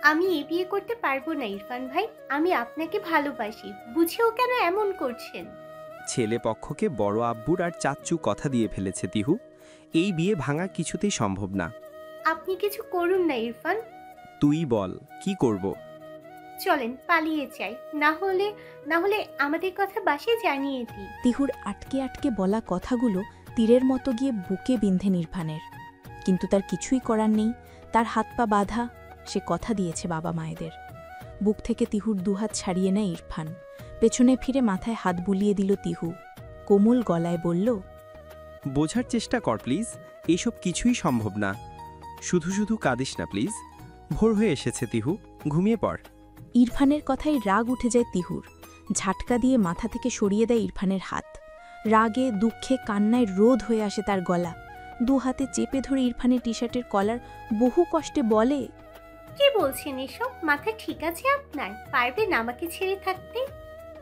আমি এই বিয়ে করতে পারবো না ইরফান ভাই। আমি আপনাকে ভালোবাসি, বুঝেও কেন এমন করছেন? ছেলে পক্ষকে বড় আব্বুর আর চাচ্চু কথা দিয়ে ফেলেছে তিহু। এই বিয়ে ভাঙা কিছুতেই সম্ভব না। আপনি কিছু করুন না ইরফান। তুই বল কি করব? চলেন পালিয়ে যাই, না হলে আমাদের কথা বাসায় জানিয়ে দিই। তিহুর আটকে আটকে বলা কথাগুলো তীরের মতো গিয়ে বুকে বিন্ধে নির্বাণের। কিন্তু তার কিছুই করার নেই, তার হাত পা বাঁধা। সে কথা দিয়েছে বাবা মায়েদের। বুক থেকে তিহুর দুহাত ছাড়িয়ে নেয় ইরফান। পেছনে ফিরে মাথায় হাত বুলিয়ে দিল তিহু। কোমল গলায় বলল, বোঝার চেষ্টা কর প্লিজ, এইসব কিছুই সম্ভব না। শুধু শুধু কাঁদিস না প্লিজ। ভোর হয়ে এসেছে তিহু, ঘুমিয়ে পড়। ইরফানের কথায় রাগ উঠে যায় তিহুর। ঝাটকা দিয়ে মাথা থেকে সরিয়ে দেয় ইরফানের হাত। রাগে দুঃখে কান্নায় রোধ হয়ে আসে তার গলা। দু হাতে চেপে ধরে ইরফানের টি শার্টের কলার বহু কষ্টে বলে, কি বলছেন এসব? মাথা ঠিক আছে আপনার? পারবেন আমাকে ছেড়ে থাকতে?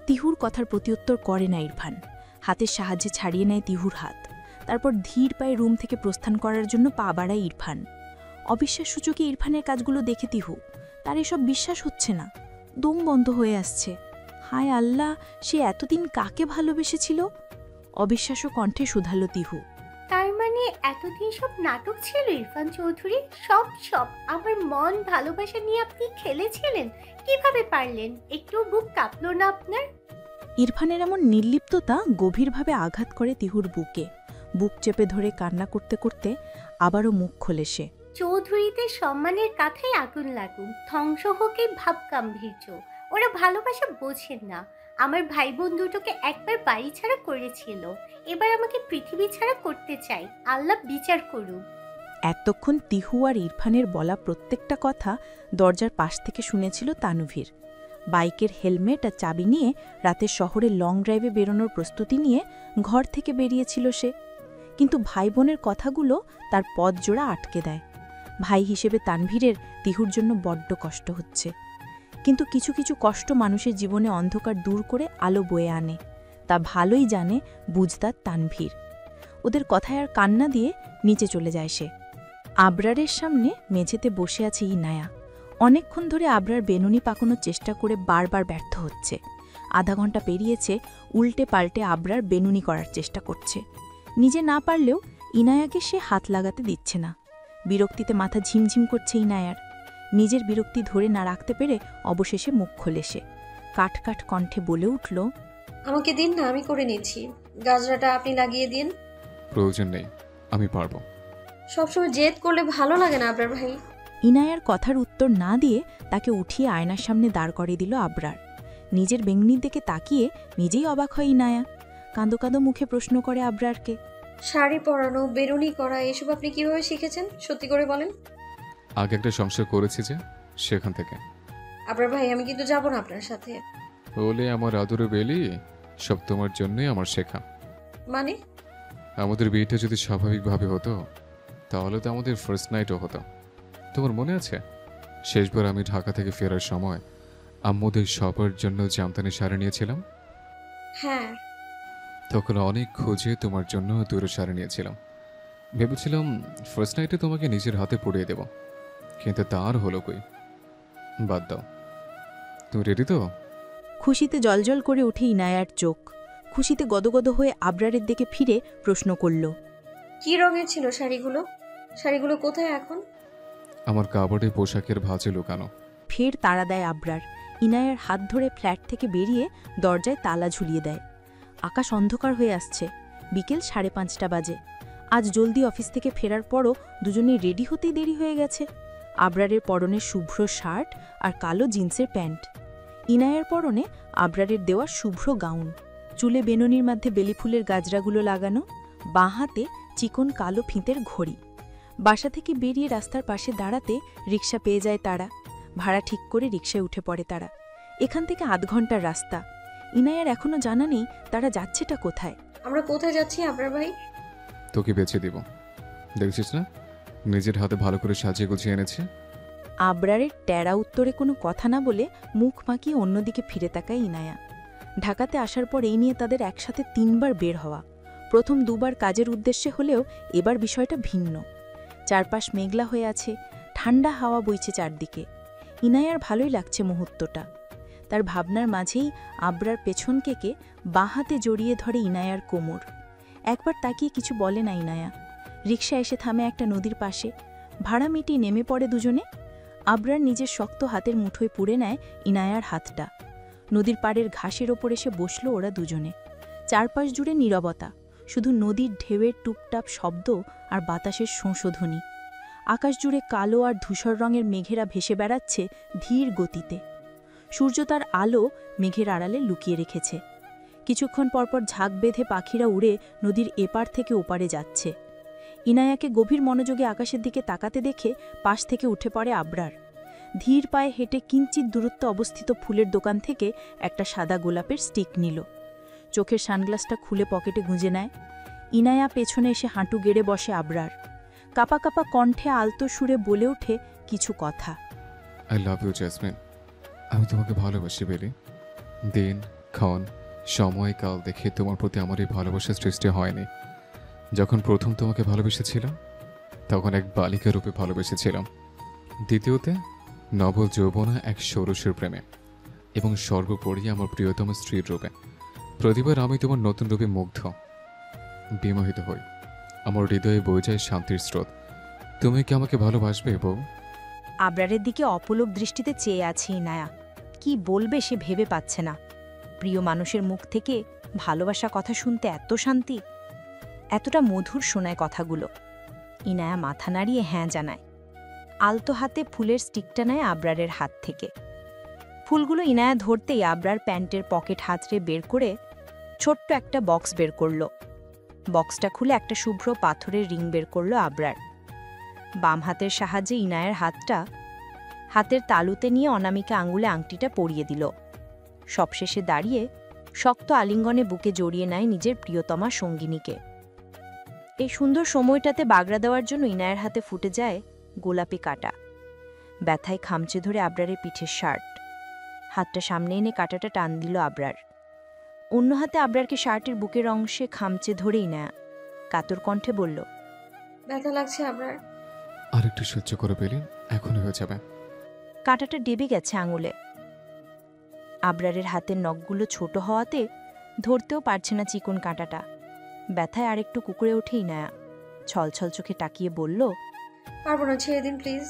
তিহুর কথার প্রত্যুত্তর করে না ইরফান। হাতের সাহায্যে ছাড়িয়ে নেয় তিহুর হাত। তারপর ধীর পায়ে রুম থেকে প্রস্থান করার জন্য পা বাড়ায় ইরফান। অবিশ্বাস সূচকে ইরফানের কাজগুলো দেখে তিহু। তার এসব বিশ্বাস হচ্ছে না। দম বন্ধ হয়ে আসছে। হায় আল্লাহ, সে এতদিন কাকে ভালোবেসেছিল? অবিশ্বাস্য কণ্ঠে শুধালো তিহু। তার মানে এতদিন সব নাটক ছিল ইরফান চৌধুরী? সব আমার মন ভালোবাসা নিয়ে আপনি খেলেছিলেন? কিভাবে পারলেন? একটু বুক কাঁপলো না আপনার? ইরফানের এমন নির্লিপ্ততা গভীরভাবে আঘাত করে তিহুর বুকে। বুক চেপে ধরে কান্না করতে করতে আবারও মুখ খোলে সে। চৌধুরীদের সম্মানের কাথায় আগুন লাগুন, ধ্বংস হোক এই ভাব গাম্ভীর্য। ওরা ভালোবাসা বোঝেন না। আমার ভাই বোন দুটোকে একবার বাড়ি ছাড়া করেছিল, এবার আমাকে পৃথিবী ছাড়া করতে চাই। আল্লাহ বিচার করুন। এতক্ষণ তিহু আর ইরফানের বলা প্রত্যেকটা কথা দরজার পাশ থেকে শুনেছিল তানুভীর। বাইকের হেলমেট আর চাবি নিয়ে রাতে শহরে লং ড্রাইভে বেরোনোর প্রস্তুতি নিয়ে ঘর থেকে বেরিয়েছিল সে। কিন্তু ভাই বোনের কথাগুলো তার পথ জোড়া আটকে দেয়। ভাই হিসেবে তানভীরের তিহুর জন্য বড্ড কষ্ট হচ্ছে। কিন্তু কিছু কিছু কষ্ট মানুষের জীবনে অন্ধকার দূর করে আলো বয়ে আনে, তা ভালোই জানে বুঝদার তানভীর। ওদের কথায় আর কান্না দিয়ে নিচে চলে যায় সে। আবরারের সামনে মেঝেতে বসে আছে ইনায়া। অনেকক্ষণ ধরে আবরার বেনুনি পাকানোর চেষ্টা করে বারবার ব্যর্থ হচ্ছে। আধা ঘন্টা পেরিয়েছে, উল্টে পাল্টে আবরার বেনুনি করার চেষ্টা করছে। নিজে না পারলেও ইনায়াকে সে হাত লাগাতে দিচ্ছে না। বিরক্তিতে মাথা ঝিমঝিম করছে ইনায়ার। নিজের বিরক্তি ধরে না রাখতে পেরে অবশেষে মুখ খোলে সে। কাট কাট কণ্ঠে বলে উঠল, আমাকে দিন না, আমি করে নিচ্ছি। গাজরাটা আপনি লাগিয়ে দিন। প্রয়োজন নেই, আমি পারবো। সবসময় জেদ করলে ভালো লাগে না আবরার ভাই। ইনায়ার কথার উত্তর না দিয়ে তাকে উঠিয়ে আয়নার সামনে দাঁড় করিয়ে দিল আবরার। নিজের বেঙ্গনির দিকে তাকিয়ে নিজেই অবাক হয় ইনায়া। কাঁদো কাঁদো মুখে প্রশ্ন করে আবরারকে, শাড়ি পরানো, বেরুনি করা, এসব আপনি কিভাবে শিখেছেন? সত্যি করে বলেন। আগে একটা সংসার করেছি যে, সেখান থেকে। আবরার ভাই, আমি কিন্তু যাব না আপনার সাথে। বলে আমার আদরে বেলি, সব তোমার জন্যই আমার শেখা। মানে? আমাদের বিয়েটা যদি স্বাভাবিকভাবে হতো তাহলে তো আমাদের ফার্স্ট নাইটও হতো। তোমার মনে আছে শেষবার আমি ঢাকা থেকে ফেরার সময় আম্মুদের সবার জন্য জামদানি শাড়ি নিয়েছিলাম? হ্যাঁ। তখন অনেক খুঁজে তোমার জন্য দুটো শাড়ি নিয়েছিলাম। ভেবেছিলাম ফার্স্ট নাইটে তোমাকে নিজের হাতে পরিয়ে দেব, কিন্তু তার হলো কই। বাদ দাও। তুমি রেডি তো? খুশিতে জলজল করে ওঠে ইনায়ার চোখ। খুশিতে গদগদ হয়ে আবরারের দিকে ফিরে প্রশ্ন করল, কি রঙের ছিল শাড়িগুলো? শাড়িগুলো কোথায় এখন? আমার কাপড়ে পোশাকের ভাঁজে লুকানো। ফের তাড়া দেয় আবরার। ইনায়ার হাত ধরে ফ্ল্যাট থেকে বেরিয়ে দরজায় তালা ঝুলিয়ে দেয়। আকাশ অন্ধকার হয়ে আসছে। বিকেল 5:30 বাজে। আজ জলদি অফিস থেকে ফেরার পরও দুজনেই রেডি হতেই দেরি হয়ে গেছে। আবরারের পরনে শুভ্র শার্ট আর কালো জিন্সের প্যান্ট। ইনায়ার পরনে আবরারের দেওয়া শুভ্র গাউন। চুলে বেনুনির মধ্যে বেলিফুলের গাজরাগুলো লাগানো, বাঁ হাতে চিকন কালো ফিতের ঘড়ি। বাসা থেকে বেরিয়ে রাস্তার পাশে দাঁড়াতে রিকশা পেয়ে যায় তারা। ভাড়া ঠিক করে রিকশায় উঠে পড়ে তারা। এখান থেকে আধ ঘন্টার রাস্তা। ইনায়ার এখনো জানা নেই তারা যাচ্ছেটা কোথায়। আমরা কোথায় যাচ্ছি আবরার ভাই? তোকে বেছে দিব। দেখছিস না, নিজের হাতে ভালো করে সাজিয়ে গুছিয়ে এনেছে। আবরারের ট্যারা উত্তরে কোনো কথা না বলে মুখ মাকিয়ে অন্যদিকে ফিরে তাকায় ইনায়া। ঢাকাতে আসার পর এই নিয়ে তাদের একসাথে 3 বার বের হওয়া। প্রথম 2 বার কাজের উদ্দেশ্যে হলেও এবার বিষয়টা ভিন্ন। চারপাশ মেঘলা হয়ে আছে, ঠান্ডা হাওয়া বইছে চারদিকে। ইনায়ার ভালোই লাগছে মুহূর্তটা। তার ভাবনার মাঝেই আবরার পেছন কেকে বাঁ হাতে জড়িয়ে ধরে ইনায়ার কোমর। একবার তাকিয়ে কিছু বলে না ইনায়া। রিকশা এসে থামে একটা নদীর পাশে। ভাড়া মিটিয়ে নেমে পড়ে দুজনে। আবরার নিজের শক্ত হাতের মুঠোয় পুড়ে নেয় ইনায়ার হাতটা। নদীর পাড়ের ঘাসের ওপর এসে বসল ওরা দুজনে। চারপাশ জুড়ে নীরবতা, শুধু নদীর ঢেউয়ের টুপটাপ শব্দ আর বাতাসের সংশোধনী। আকাশ জুড়ে কালো আর ধূসর রঙের মেঘেরা ভেসে বেড়াচ্ছে ধীর গতিতে। সূর্য তার আলো মেঘের আড়ালে লুকিয়ে রেখেছে। কিছুক্ষণ পরপর ঝাঁক বেঁধে পাখিরা উড়ে নদীর এপার থেকে ওপারে যাচ্ছে। ইনায়াকে গভীর মনোযোগে আকাশের দিকে তাকাতে দেখে পাশ থেকে উঠে পড়ে আবরার। ধীর পায়ে হেঁটে কিঞ্চিত দূরত্ব অবস্থিত ফুলের দোকান থেকে একটা সাদা গোলাপের স্টিক নিল। চোখের সানগ্লাসটা খুলে পকেটে গুঁজে নেয়। ইনায়া পেছনে এসে হাঁটু গেড়ে বসে আবরার। কাপা কাপা কণ্ঠে আলতো সুরে বলে ওঠে কিছু কথা। I love you Jasmine. আমি তোমাকে ভালোবাসি বেলি। দিন ক্ষণ সময় কাল দেখে তোমার প্রতি আমার এই ভালোবাসার সৃষ্টি হয়নি। যখন প্রথম তোমাকে ভালোবেসেছিলাম তখন এক বালিকা রূপে ভালোবেসেছিলাম। দ্বিতীয়তে নব যৌবনা এক ষোড়শের প্রেমে, এবং সর্বোপরি আমার প্রিয়তম স্ত্রীর রূপে। প্রতিবার আমি তোমার নতুন রূপে মুগ্ধ, বিমোহিত হই। আমার হৃদয়ে বয়ে যায় শান্তির স্রোত। তুমি কি আমাকে ভালোবাসবে বউ? আবরারের দিকে অপলক দৃষ্টিতে চেয়ে আছে ইনায়া। কি বলবে সে ভেবে পাচ্ছে না। প্রিয় মানুষের মুখ থেকে ভালোবাসা কথা শুনতে এত শান্তি, এতটা মধুর শোনায় কথাগুলো। ইনায়া মাথা নাড়িয়ে হ্যাঁ জানায়। আলতো হাতে ফুলের স্টিকটা নেয় আবরারের হাত থেকে। ফুলগুলো ইনায়া ধরতেই আবরার প্যান্টের পকেট হাতড়ে বের করে ছোট্ট একটা বক্স বের করল। বক্সটা খুলে একটা শুভ্র পাথরের রিং বের করল আবরার। বাম হাতের সাহায্যে ইনায়ের হাতটা হাতের তালুতে নিয়ে অনামিকা আঙুলে আংটিটা পরিয়ে দিল। সবশেষে দাঁড়িয়ে শক্ত আলিঙ্গনে বুকে জড়িয়ে নেয় নিজের প্রিয়তমা সঙ্গিনীকে। এই সুন্দর সময়টাতে বাগড়া দেওয়ার জন্য ইনায়ের হাতে ফুটে যায় গোলাপি কাঁটা। ব্যথায় খামচে ধরে আবরারের পিঠের শার্ট। হাতটা সামনে এনে কাঁটাটা টান দিল আবরার। অন্য হাতে আবরারকে শার্টের বুকের অংশে খামচে ধরে ইনায়া কাতর কণ্ঠে বলল, ব্যথা লাগছে আবরার। আর একটু সহ্য করে বেলি, এখনই হয়ে যাবে। কাঁটাটা ডেবে গেছে আঙুলে। আবরারের হাতের নখগুলো ছোট হওয়াতে ধরতেও পারছে না চিকন কাঁটাটা। ব্যথায় আরেকটু কুকুরে ওঠে ইনায়া। ছলছল চোখে তাকিয়ে বলল, পারবো না, ছেড়ে দিন প্লিজ।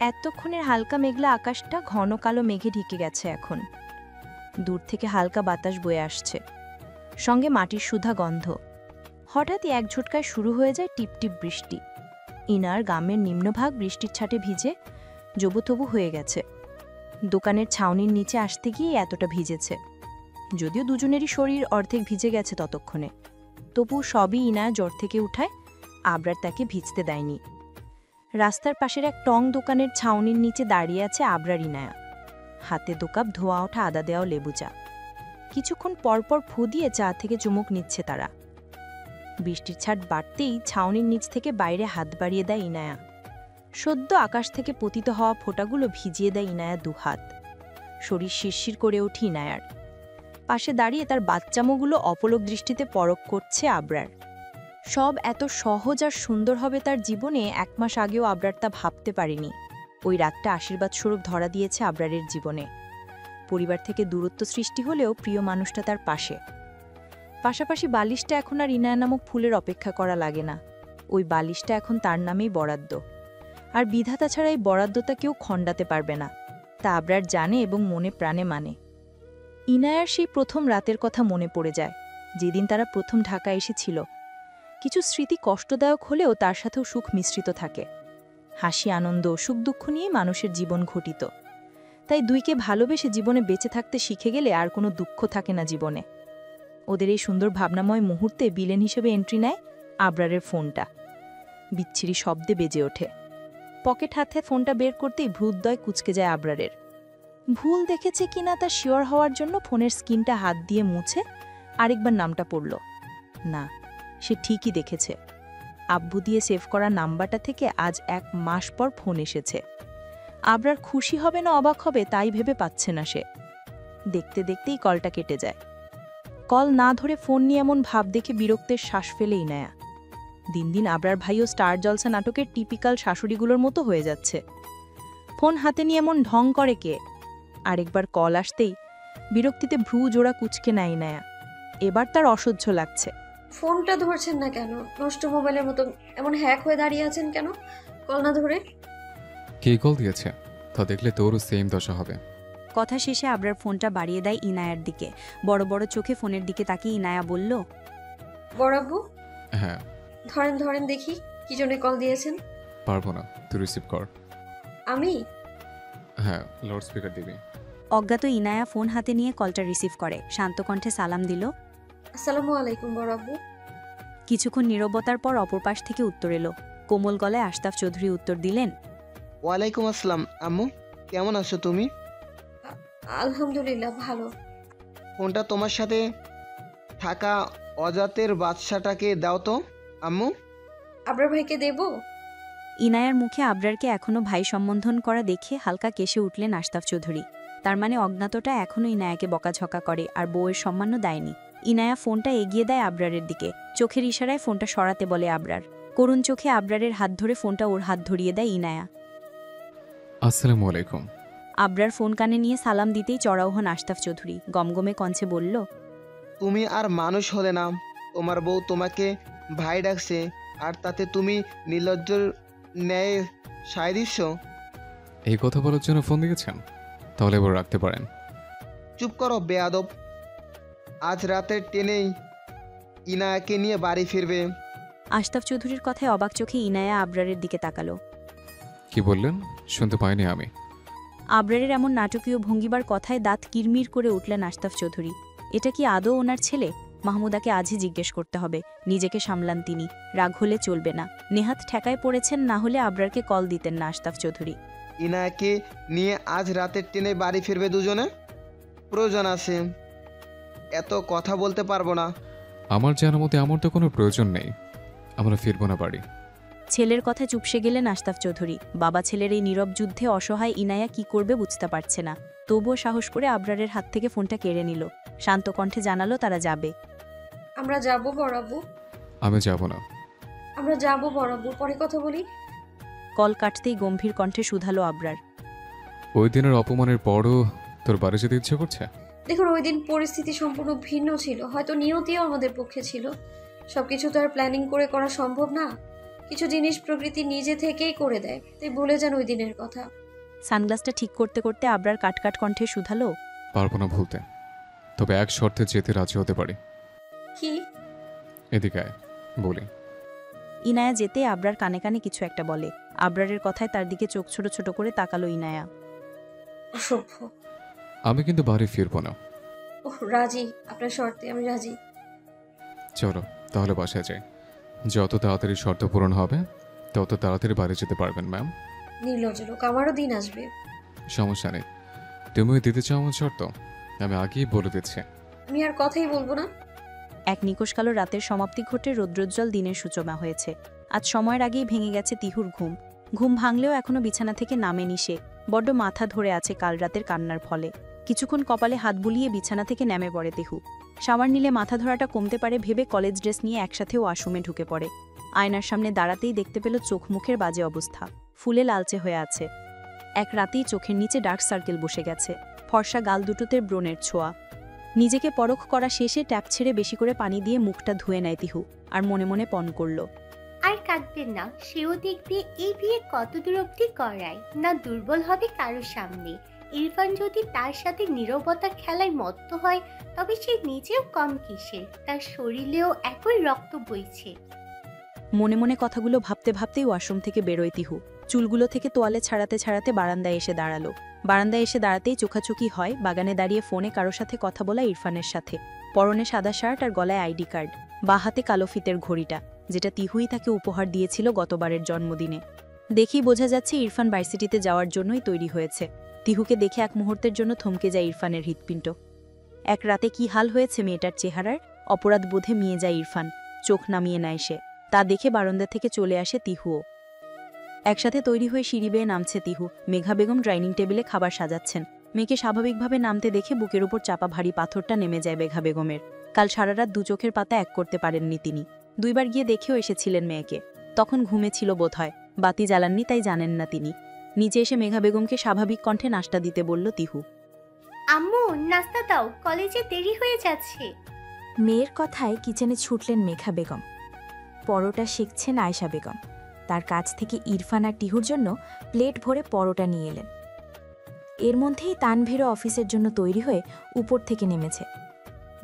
এতক্ষণের হালকা মেঘলা আকাশটা ঘন কালো মেঘে ঢেকে গেছে এখন। দূর থেকে হালকা বাতাস বয়ে আসছে, সঙ্গে মাটির সুধা গন্ধ। হঠাৎই এক ঝটকায় শুরু হয়ে যায় টিপটিপ বৃষ্টি। ইনার গ্রামের নিম্নভাগ বৃষ্টির ছাটে ভিজে জবুতবু হয়ে গেছে। দোকানের ছাউনির নিচে আসতে গিয়ে এতটা ভিজেছে। যদিও দুজনেরই শরীর অর্ধেক ভিজে গেছে ততক্ষণে, তবু সবই ইনা জ্বর থেকে উঠায়। আবরার তাকে ভিজতে দেয়নি। রাস্তার পাশের এক টং দোকানের ছাউনির নিচে দাঁড়িয়ে আছে আবরার ইনায়া। হাতে 2 কাপ ধোয়া ওঠা আদা দেওয়া লেবু চা। কিছুক্ষণ পরপর ফু দিয়ে চা থেকে চুমুক নিচ্ছে তারা। বৃষ্টির ছাট বাড়তেই ছাউনির নিচ থেকে বাইরে হাত বাড়িয়ে দেয় ইনায়া। সদ্য আকাশ থেকে পতিত হওয়া ফোঁটাগুলো ভিজিয়ে দেয় ইনায়া 2 হাত। শরীর শিরশির করে ওঠে ইনায়ার। পাশে দাঁড়িয়ে তার বাচ্চামোগুলো অপলক দৃষ্টিতে পরখ করছে আবরার। সব এত সহজ আর সুন্দর হবে তার জীবনে 1 মাস আগেও আবরার তা ভাবতে পারেনি। ওই রাতটা আশীর্বাদ স্বরূপ ধরা দিয়েছে আবরারের জীবনে। পরিবার থেকে দূরত্ব সৃষ্টি হলেও প্রিয় মানুষটা তার পাশে। পাশাপাশি বালিশটা এখন আর ইনায়া নামক ফুলের অপেক্ষা করা লাগে না। ওই বালিশটা এখন তার নামেই বরাদ্দ। আর বিধাতা ছাড়া এই বরাদ্দটা কেউ খণ্ডাতে পারবে না, তা আবরার জানে এবং মনে প্রাণে মানে। ইনায়ার সেই প্রথম রাতের কথা মনে পড়ে যায়, যেদিন তারা প্রথম ঢাকা এসেছিল। কিছু স্মৃতি কষ্টদায়ক হলেও তার সাথেও সুখ মিশ্রিত থাকে। হাসি আনন্দ সুখ দুঃখ নিয়ে মানুষের জীবন ঘটিত। তাই দুইকে ভালোবেসে জীবনে বেঁচে থাকতে শিখে গেলে আর কোনো দুঃখ থাকে না জীবনে। ওদের এই সুন্দর ভাবনাময় মুহূর্তে বিলেন হিসেবে এন্ট্রি নেয় আবরারের ফোনটা। বিচ্ছিরি শব্দে বেজে ওঠে। পকেট হাতে ফোনটা বের করতেই ভ্রুদ্বয় কুঁচকে যায় আবরারের। ভুল দেখেছে কিনা তা শিওর হওয়ার জন্য ফোনের স্ক্রিনটা হাত দিয়ে মুছে আরেকবার নামটা পড়ল। না, সে ঠিকই দেখেছে। আব্বু দিয়ে সেভ করা নাম্বারটা থেকে আজ 1 মাস পর ফোন এসেছে। আবরার খুশি হবে না অবাক হবে তাই ভেবে পাচ্ছে না সে। দেখতে দেখতেই কলটা কেটে যায়। কল না ধরে ফোন নিয়ে এমন ভাব দেখে বিরক্তের শ্বাস ফেলেই নেয়া। দিন দিন আবরার ভাইও স্টার জলসা নাটকের টিপিক্যাল শাশুড়িগুলোর মতো হয়ে যাচ্ছে। ফোন হাতে নিয়ে এমন ঢং করে কে? আরেকবার কল আসতেই বিরক্তিতে ভ্রু জোড়া কুচকে নেয় ইনায়া। এবার তার অসহ্য লাগছে। ফোনটা ধরছেন না কেন? নষ্ট মোবাইলের মতো এমন হ্যাক হয়ে দাঁড়িয়ে আছেন কেন? কল না ধরে? কে কল দিয়েছে তা দেখলে তোরও সেম দশা হবে। কথা শেষে আবরার ফোনটা বাড়িয়ে দেয় ইনায়ার দিকে। বড় বড় চোখে ফোনের দিকে তাকিয়ে ইনায়া বলল, বড় আব্বু, হ্যাঁ। ধরেন ধরেন দেখি কি জন্য কল দিয়েছেন। পারবো না, তুই রিসিভ কর। আমি? হ্যাঁ, লাউড স্পিকার দিবি। অজ্ঞাত ইনায়া ফোন হাতে নিয়ে কলটা রিসিভ করে, শান্ত কণ্ঠে সালাম দিল। আসসালামু আলাইকুম বড় আব্বু। কিছুক্ষণ নীরবতার পর অপর পাশ থেকে উত্তর এলো। কোমল গলায় আশতাফ চৌধুরী উত্তর দিলেন, ওয়ালাইকুম আসসালাম আম্মু, কেমন আছো তুমি? আলহামদুলিল্লাহ ভালো। ফোনটা তোমার সাথে থাকা অজাতের বাচ্চাটাকে দাও তো আম্মু। আবরার ভাইকে দেবো? ইনায়ার মুখে আবরারকে এখনো ভাই সম্বোধন করা দেখে হালকা কেসে উঠলেন আশতাফ চৌধুরী। তার মানে অজ্ঞাতটা এখনো ইনায়াকে বকাঝকা করে আর বউয়ের সম্মানও দেয়নি। ইনায়া ফোনটা এগিয়ে দেয় আবরারের দিকে, চোখের ইশারায় ফোনটা সরাতে বলে আবরার। করুণ চোখে আবরারের হাত ধরে ফোনটা ওর হাত ধরিয়ে দেয় ইনায়া। আসসালামু আলাইকুম। আবরার ফোন কানে নিয়ে সালাম দিতেই চড়াও হন আশতাফ চৌধুরী। গমগমে কঞ্চে বলল, তুমি আর মানুষ হলে না, তোমার বউ তোমাকে ভাই ডাকছে আর তাতে তুমি নির্লজ্জর ন্যায় সায় দিচ্ছ। এই কথা বলার জন্য ফোন দিয়েছেন? তাহলে এবার রাখতে পারেন। চুপ করো বেয়াদব। আজ রাতের ট্রেনেই ইনায়াকে নিয়ে বাড়ি ফিরবে। আশতাফ চৌধুরীর কথায় অবাক চোখে ইনায়া আবরারের দিকে তাকালো। কি বললেন? শুনতে পাইনি আমি। আবরারের এমন নাটকীয় ভঙ্গিবার কথায় দাঁত কিরমির করে উঠলেন আশতাফ চৌধুরী। এটা কি আদৌ ওনার ছেলে? মাহমুদাকে আজই জিজ্ঞেস করতে হবে। নিজেকে সামলান তিনি, রাগ হলে চলবে না। নেহাত ঠেকায় পড়েছেন, না হলে আবরারকে কল দিতেন না আশতাফ চৌধুরী। ইনায়াকে নিয়ে আজ রাতের ট্রেনে বাড়ি ফিরবে দুজনে। প্রয়োজন আছে, এত কথা বলতে পারবো না। আমার জানার মতে আমার তো কোনো প্রয়োজন নেই, আমরা ফিরবো না বাড়ি। ছেলের কথা চুপসে গেলেন আশতাফ চৌধুরী। বাবা ছেলের এই নীরব যুদ্ধে অসহায় ইনায়া কি করবে বুঝতে পারছে না। তবুও সাহস করে আবরারের হাত থেকে ফোনটা কেড়ে নিল। শান্ত কণ্ঠে জানালো তারা যাবে। আমরা যাবো বড় আব্বু। আমি যাব না। আমরা যাবো বড় আব্বু, পরে কথা বলি। কল কাটতেই গম্ভীর কণ্ঠে শুধালো আবরার, ওই দিনের অপমানের পরও তোর বাড়ি যেতে ইচ্ছে করছে? দেখুন, ওই দিন পরিস্থিতি সম্পূর্ণ ভিন্ন ছিল, হয়তো নিয়তিও আমাদের পক্ষে ছিল। সবকিছু তো আর প্ল্যানিং করে করা সম্ভব না। কিছু জিনিস প্রকৃতি নিজে থেকেই করে দেয়, তাই ভুলে যান ওই দিনের কথা। সানগ্লাসটা ঠিক করতে করতে আবরার কাটকাট কণ্ঠে শুধালো, পারবো না ভুলতে, তবে এক শর্তে যেতে রাজি হতে পারি। কি? এদিকে আয়, বলি। ইনায়া যেতে আবরার কানে কানে কিছু একটা বলে। আবরারের কথায় তার দিকে চোখ ছোট ছোট করে তাকালো ইনায়া। অসভ্য। আমি কিন্তু বাড়ি ফিরবো না। ওহ, রাজি, আপনার শর্তে আমি রাজি। চলো তাহলে বাসায় যাই। যত তাড়াতাড়ি শর্ত পূরণ হবে তত তাড়াতাড়ি বাড়ি যেতে পারবেন ম্যাম। নির্লজ্জ লোক, আমারও দিন আসবে। সমস্যা নেই, তুমিও দিতে চাও আমার শর্ত? আমি আগেই বলে দিচ্ছি। আমি আর কথাই বলবো না। এক নিকোষকালো রাতের সমাপ্তি ঘটে রৌদ্রোজ্জ্বল দিনের সূচনা হয়েছে। আজ সময়ের আগেই ভেঙে গেছে তিহুর ঘুম। ঘুম ভাঙলেও এখনো বিছানা থেকে নামেনি সে। বড্ড মাথা ধরে আছে কাল রাতের কান্নার ফলে। কিছুক্ষণ কপালে হাত বুলিয়ে বিছানা থেকে নেমে পড়ে তিহু। শাওয়ার নিলে মাথা ধরাটা কমতে পারে ভেবে কলেজ ড্রেস নিয়ে একসাথে ওয়াশরুমে ঢুকে পড়ে। আয়নার সামনে দাঁড়াতেই দেখতে পেল চোখ মুখের বাজে অবস্থা, ফুলে লালচে হয়ে আছে। এক রাতেই চোখের নিচে ডার্ক সার্কেল বসে গেছে, ফর্সা গাল দুটোতে ব্রণের ছোঁয়া। নিজেকে পরখ করা শেষে ট্যাপ ছেড়ে বেশি করে পানি দিয়ে মুখটা ধুয়ে নেয় তিহু, আর মনে মনে পণ করল, আর কাঁদবেন না, সেও দেখবে এই বিয়ে কত দূর অব্দি করায় না দুর্বল হবে কারোর সামনে। ইরফান যদি তার সাথে নীরবতার খেলায় মত্ত হয় তবে সে নিজেও কম কিসের, তার শরীরেও একই রক্ত বইছে। মনে মনে কথাগুলো ভাবতে ভাবতেই ওয়াশরুম থেকে বেরোয় তিহু। চুলগুলো থেকে তোয়ালে ছাড়াতে ছাড়াতে বারান্দায় এসে দাঁড়ালো। বারান্দায় এসে দাঁড়াতেই চোখাচোখি হয় বাগানে দাঁড়িয়ে ফোনে কারোর সাথে কথা বলা ইরফানের সাথে। পরনে সাদা শার্ট আর গলায় আইডি কার্ড, বা হাতে কালো ফিতের ঘড়িটা, যেটা তিহুই তাকে উপহার দিয়েছিল গতবারের জন্মদিনে। দেখেই বোঝা যাচ্ছে ইরফান ভার্সিটিতে যাওয়ার জন্যই তৈরি হয়েছে। তিহুকে দেখে এক মুহূর্তের জন্য থমকে যায় ইরফানের হৃৎপিণ্ড। এক রাতে কি হাল হয়েছে মেয়েটার চেহারার, অপরাধ বোধে মিয়ে যায় ইরফান। চোখ নামিয়ে নেয় সে। তা দেখে বারান্দা থেকে চলে আসে তিহুও। একসাথে তৈরি হয়ে সিঁড়ি বেয়ে নামছে তিহু। মেঘা বেগম ডাইনিং টেবিলে খাবার সাজাচ্ছেন। মেয়েকে স্বাভাবিকভাবে নামতে দেখে বুকের উপর চাপা ভারী পাথরটা নেমে যায় মেঘা বেগমের। কাল সারা রাত দু চোখের পাতা এক করতে পারেননি তিনি। দুইবার গিয়ে দেখেও এসেছিলেন মেয়েকে, তখন ঘুমে ছিল বোধহয়, বাতি জ্বালাননি তাই জানেন না তিনি। নিচে এসে মেঘা বেগমকে স্বাভাবিক কণ্ঠে নাশতা দিতে বলল তিহু। আম্মু নাস্তা দাও, কলেজে দেরি হয়ে যাচ্ছে। মেয়ের কথায় কিচেনে ছুটলেন মেঘা বেগম। পরোটা শিখছেন আয়েশা বেগম। তার কাছ থেকে ইরফান আর টিহুর জন্য প্লেট ভরে পরোটা নিয়ে এলেন। এর মধ্যেই তানভীরও অফিসের জন্য তৈরি হয়ে উপর থেকে নেমেছে।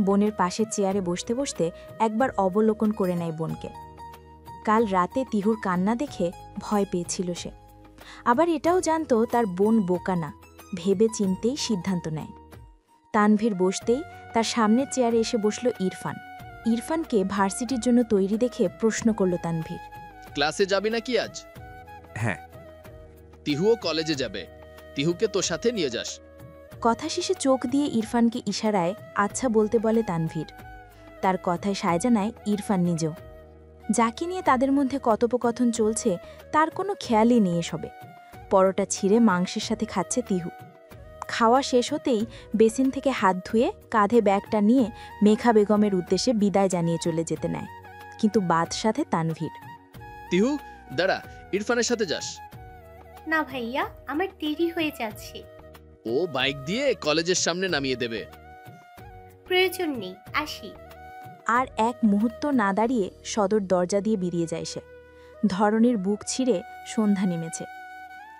বোনের পাশের চেয়ারে বসতে বসতে একবার অবলোকন করে নেয় বোনকে। কাল রাতে তিহুর কান্না দেখে ভয় পেয়েছিল সে। আবার এটাও জানতো তার বোন বোকা না, ভেবে চিনতেই সিদ্ধান্ত নেয়। তানভীর বসতেই তার সামনের চেয়ারে এসে বসল ইরফান। ইরফানকে ভার্সিটির জন্য তৈরি দেখে প্রশ্ন করল তানভীর। ক্লাসে যাবি নাকি আজ? হ্যাঁ। তিহুও কলেজে যাবে, তিহুকে তোর সাথে নিয়ে যাস। কথা শেষে চোখ দিয়ে ইরফানকে ইশারায় আচ্ছা বলতে বলে তানভীর। তার কথায় সায় জানায় ইরফান নিজেও। যাকে নিয়ে তাদের মধ্যে কথোপকথন চলছে তার কোনো খেয়ালই নেই এসবে। পরোটা ছিঁড়ে মাংসের সাথে খাচ্ছে তিহু। খাওয়া শেষ হতেই বেসিন থেকে হাত ধুয়ে কাঁধে ব্যাগটা নিয়ে মেঘা বেগমের উদ্দেশ্যে বিদায় জানিয়ে চলে যেতে নেয়, কিন্তু বাদ সাথে তানভীর। তিহু দাঁড়া, ইরফানের সাথে যাস। না ভাইয়া, আমার দেরি হয়ে যাচ্ছে। ও বাইক দিয়ে কলেজের সামনে নামিয়ে দেবে। প্রয়োজন নেই, আসি। আর এক মুহূর্ত না দাঁড়িয়ে সদর দরজা দিয়ে বেরিয়ে যায় সে। ধরনীর বুক ছিঁড়ে সন্ধ্যা নেমেছে।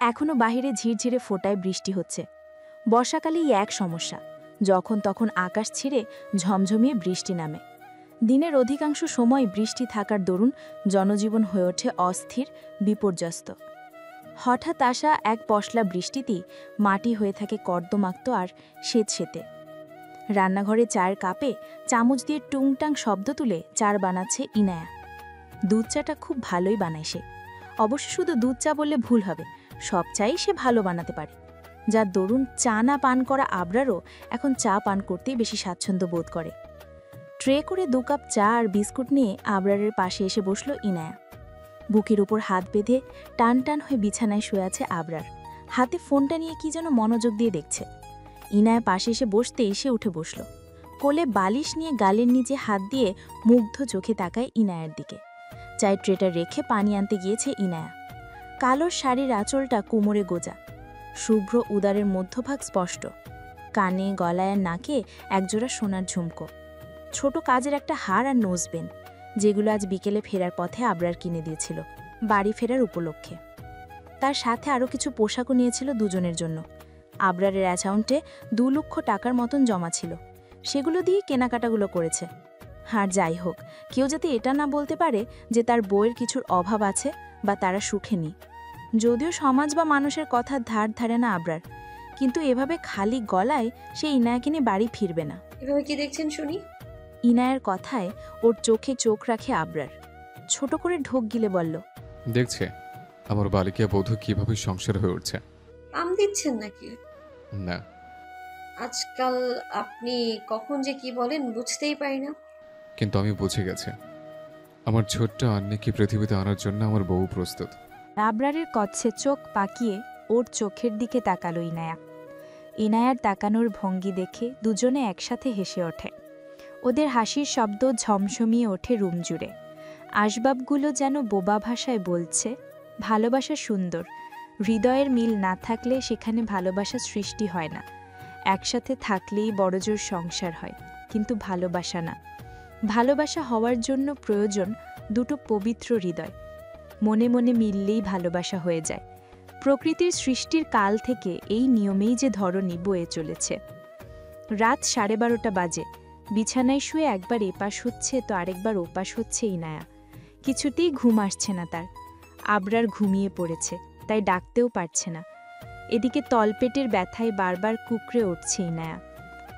এখনও বাহিরে ঝিরঝিরে ফোঁটায় বৃষ্টি হচ্ছে। বর্ষাকালেই এক সমস্যা, যখন তখন আকাশ ছিঁড়ে ঝমঝমিয়ে বৃষ্টি নামে। দিনের অধিকাংশ সময় বৃষ্টি থাকার দরুন জনজীবন হয়ে ওঠে অস্থির, বিপর্যস্ত। হঠাৎ আসা এক পশলা বৃষ্টিতেই মাটি হয়ে থাকে কর্দমাক্ত আর স্বেতসেতে। রান্নাঘরে চায়ের কাপে চামচ দিয়ে টুংটাং শব্দ তুলে চার বানাচ্ছে ইনায়া। দুধ চাটা খুব ভালোই বানায় সে। অবশ্য শুধু দুধ চা বললে ভুল হবে, সব চাই সে ভালো বানাতে পারে। যার দরুন চা না পান করা আবরারও এখন চা পান করতেই বেশি স্বাচ্ছন্দ্য বোধ করে। ট্রে করে 2 কাপ চা আর বিস্কুট নিয়ে আবরারের পাশে এসে বসল ইনায়া। বুকের উপর হাত বেঁধে টান টান হয়ে বিছানায় শুয়ে আছে আবরার। হাতে ফোনটা নিয়ে কি যেন মনোযোগ দিয়ে দেখছে। ইনায়া পাশে এসে বসতেই সে উঠে বসল। কোলে বালিশ নিয়ে গালের নিচে হাত দিয়ে মুগ্ধ চোখে তাকায় ইনায়ার দিকে। চায়ের ট্রেটা রেখে পানি আনতে গিয়েছে ইনায়া। কালো শাড়ির আঁচলটা কোমরে গোজা, শুভ্র উদারের মধ্যভাগ স্পষ্ট। কানে, গলায় আর নাকে একজোড়া সোনার ঝুমকো। ছোট কাজের একটা হার আর নোজবেন, যেগুলো আজ বিকেলে ফেরার পথে আবরার কিনে দিয়েছিল বাড়ি ফেরার উপলক্ষে। তার সাথে আরও কিছু পোশাকও নিয়েছিল দুজনের জন্য। আবরারের অ্যাকাউন্টে 2 লক্ষ টাকার মতন জমা ছিল, সেগুলো দিয়ে কেনাকাটাগুলো করেছে। আর যাই হোক, কেউ যাতে এটা না বলতে পারে যে তার বউয়ের কিছুর অভাব আছে বা তারা সুখে নেই। যদিও সমাজ বা মানুষের কথা ধার ধারে না আবরার, কিন্তু এভাবে খালি গলায় সে ইনায়াকে নিয়ে বাড়ি ফিরবে না। এভাবে কি দেখছেন শুনি? ইনায়ার কথায় ওর চোখে চোখ রাখে আবরার। ছোট করে ঢোক গিলে বলল, দেখছে আমার বালিকা বধূ কিভাবে সংসার হয়ে উঠছে। আম দিচ্ছেন নাকি? না, আজকাল আপনি কখন যে কি বলেন বুঝতেই পারি না। কিন্তু আমি বুঝে গেছি আমার ছোট্ট আন্নিকে পৃথিবীতে আনার জন্য আমার বউ প্রস্তুত। আবরারের কচ্ছে চোখ পাকিয়ে ওর চোখের দিকে তাকালো ইনায়া। ইনায়ার তাকানোর ভঙ্গি দেখে দুজনে একসাথে হেসে ওঠে। ওদের হাসির শব্দ ঝমঝমিয়ে ওঠে রুম জুড়ে। আসবাবগুলো যেন বোবা ভাষায় বলছে, ভালোবাসা সুন্দর, হৃদয়ের মিল না থাকলে সেখানে ভালোবাসা সৃষ্টি হয় না। একসাথে থাকলেই বড়জোর সংসার হয়, কিন্তু ভালোবাসা না। ভালোবাসা হওয়ার জন্য প্রয়োজন 2টো পবিত্র হৃদয়। মনে মনে মিললেই ভালোবাসা হয়ে যায়। প্রকৃতির সৃষ্টির কাল থেকে এই নিয়মেই যে ধরনী বয়ে চলেছে। রাত 12:30 বাজে। বিছানায় শুয়ে একবার এপাশ হচ্ছে তো আরেকবার ওপাশ হচ্ছে ইনায়া। কিছুতেই ঘুম আসছে না তার। আবরার ঘুমিয়ে পড়েছে, তাই ডাকতেও পারছে না। এদিকে তলপেটের ব্যথায় বারবার কুকড়ে উঠছে ইনায়া।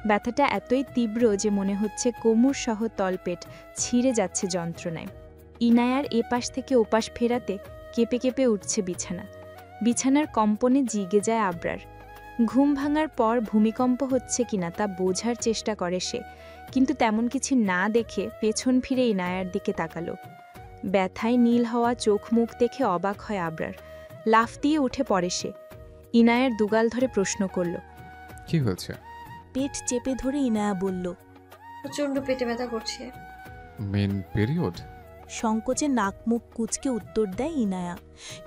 ব্যথাটা এতই তীব্র যে মনে হচ্ছে কোমর সহ তলপেট ছিঁড়ে যাচ্ছে যন্ত্রণায়। ইনায়ার এপাশ থেকে ওপাশ ফেরাতে কেঁপে কেঁপে উঠছে বিছানা। বিছানার কম্পনে জিগে যায় আবরার। ঘুম ভাঙার পর ভূমিকম্প হচ্ছে কিনা তা বোঝার চেষ্টা করে সে, কিন্তু তেমন কিছু না দেখে পেছন ফিরে ইনায়ার দিকে তাকালো। ব্যথায় নীল হওয়া চোখ মুখ দেখে অবাক হয় আবরার। লাফ দিয়ে উঠে পড়ে সে। ইনায়ার দুগাল ধরে প্রশ্ন করল, কি হয়েছে? পেট চেপে ধরে ইনায়া বলল, প্রচন্ড পেটে ব্যথা করছে। Main period? সংকোচে নাক মুখ কুচকে উত্তর দেয় ইনায়া।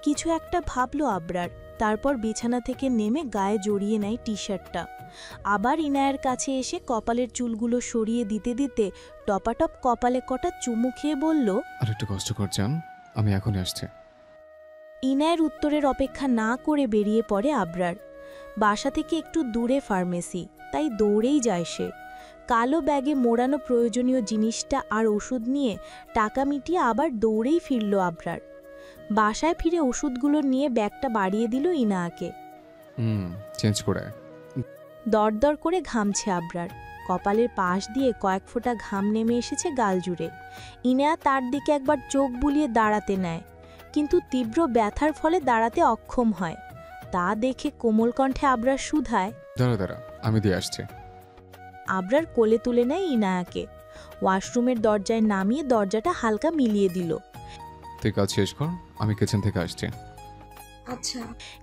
কিছু একটা ভাবল আবরার, তারপর বিছানা থেকে নেমে গায়ে জড়িয়ে নেয় টি শার্টটা। আবার ইনায়ের কাছে এসে কপালের চুলগুলো সরিয়ে দিতে দিতে টপাটপ কপালে কটা চুমু খেয়ে বলল, আর একটু কষ্ট কর জান, আমি এখনই আসছি। ইনায়ের উত্তরের অপেক্ষা না করে বেরিয়ে পড়ে আবরার। বাসা থেকে একটু দূরে ফার্মেসি, তাই দৌড়েই যায় সে। কালো ব্যাগে মোড়ানো প্রয়োজনীয় জিনিসটা আর ওষুধ নিয়ে টাকা মিটিয়ে আবার দৌড়েই ফিরল আবরার। বাসায় ফিরে ওষুধগুলো নিয়ে ব্যাগটা বাড়িয়ে দিল ইনায়াকে। চেঞ্জ করে আয়। দরদর করে ঘামছে আবরার। কপালের পাশ দিয়ে কয়েক ফোঁটা ঘাম নেমে এসেছে গাল জুড়ে। ইনায়া তার দিকে একবার চোখ বুলিয়ে দাঁড়াতে নেয়, কিন্তু তীব্র ব্যথার ফলে দাঁড়াতে অক্ষম হয়। তা দেখে কোমল কণ্ঠে আবরার শুধায়, দাঁড়া আমি দিয়ে আসছি। আবরার কোলে তুলে নেয় ইনায়াকে। ওয়াশরুমের দরজায় নামিয়ে দরজাটা হালকা মিলিয়ে দিল। তুই কাজ শেষ কর, আমি কিচেন থেকে আসছি। আচ্ছা।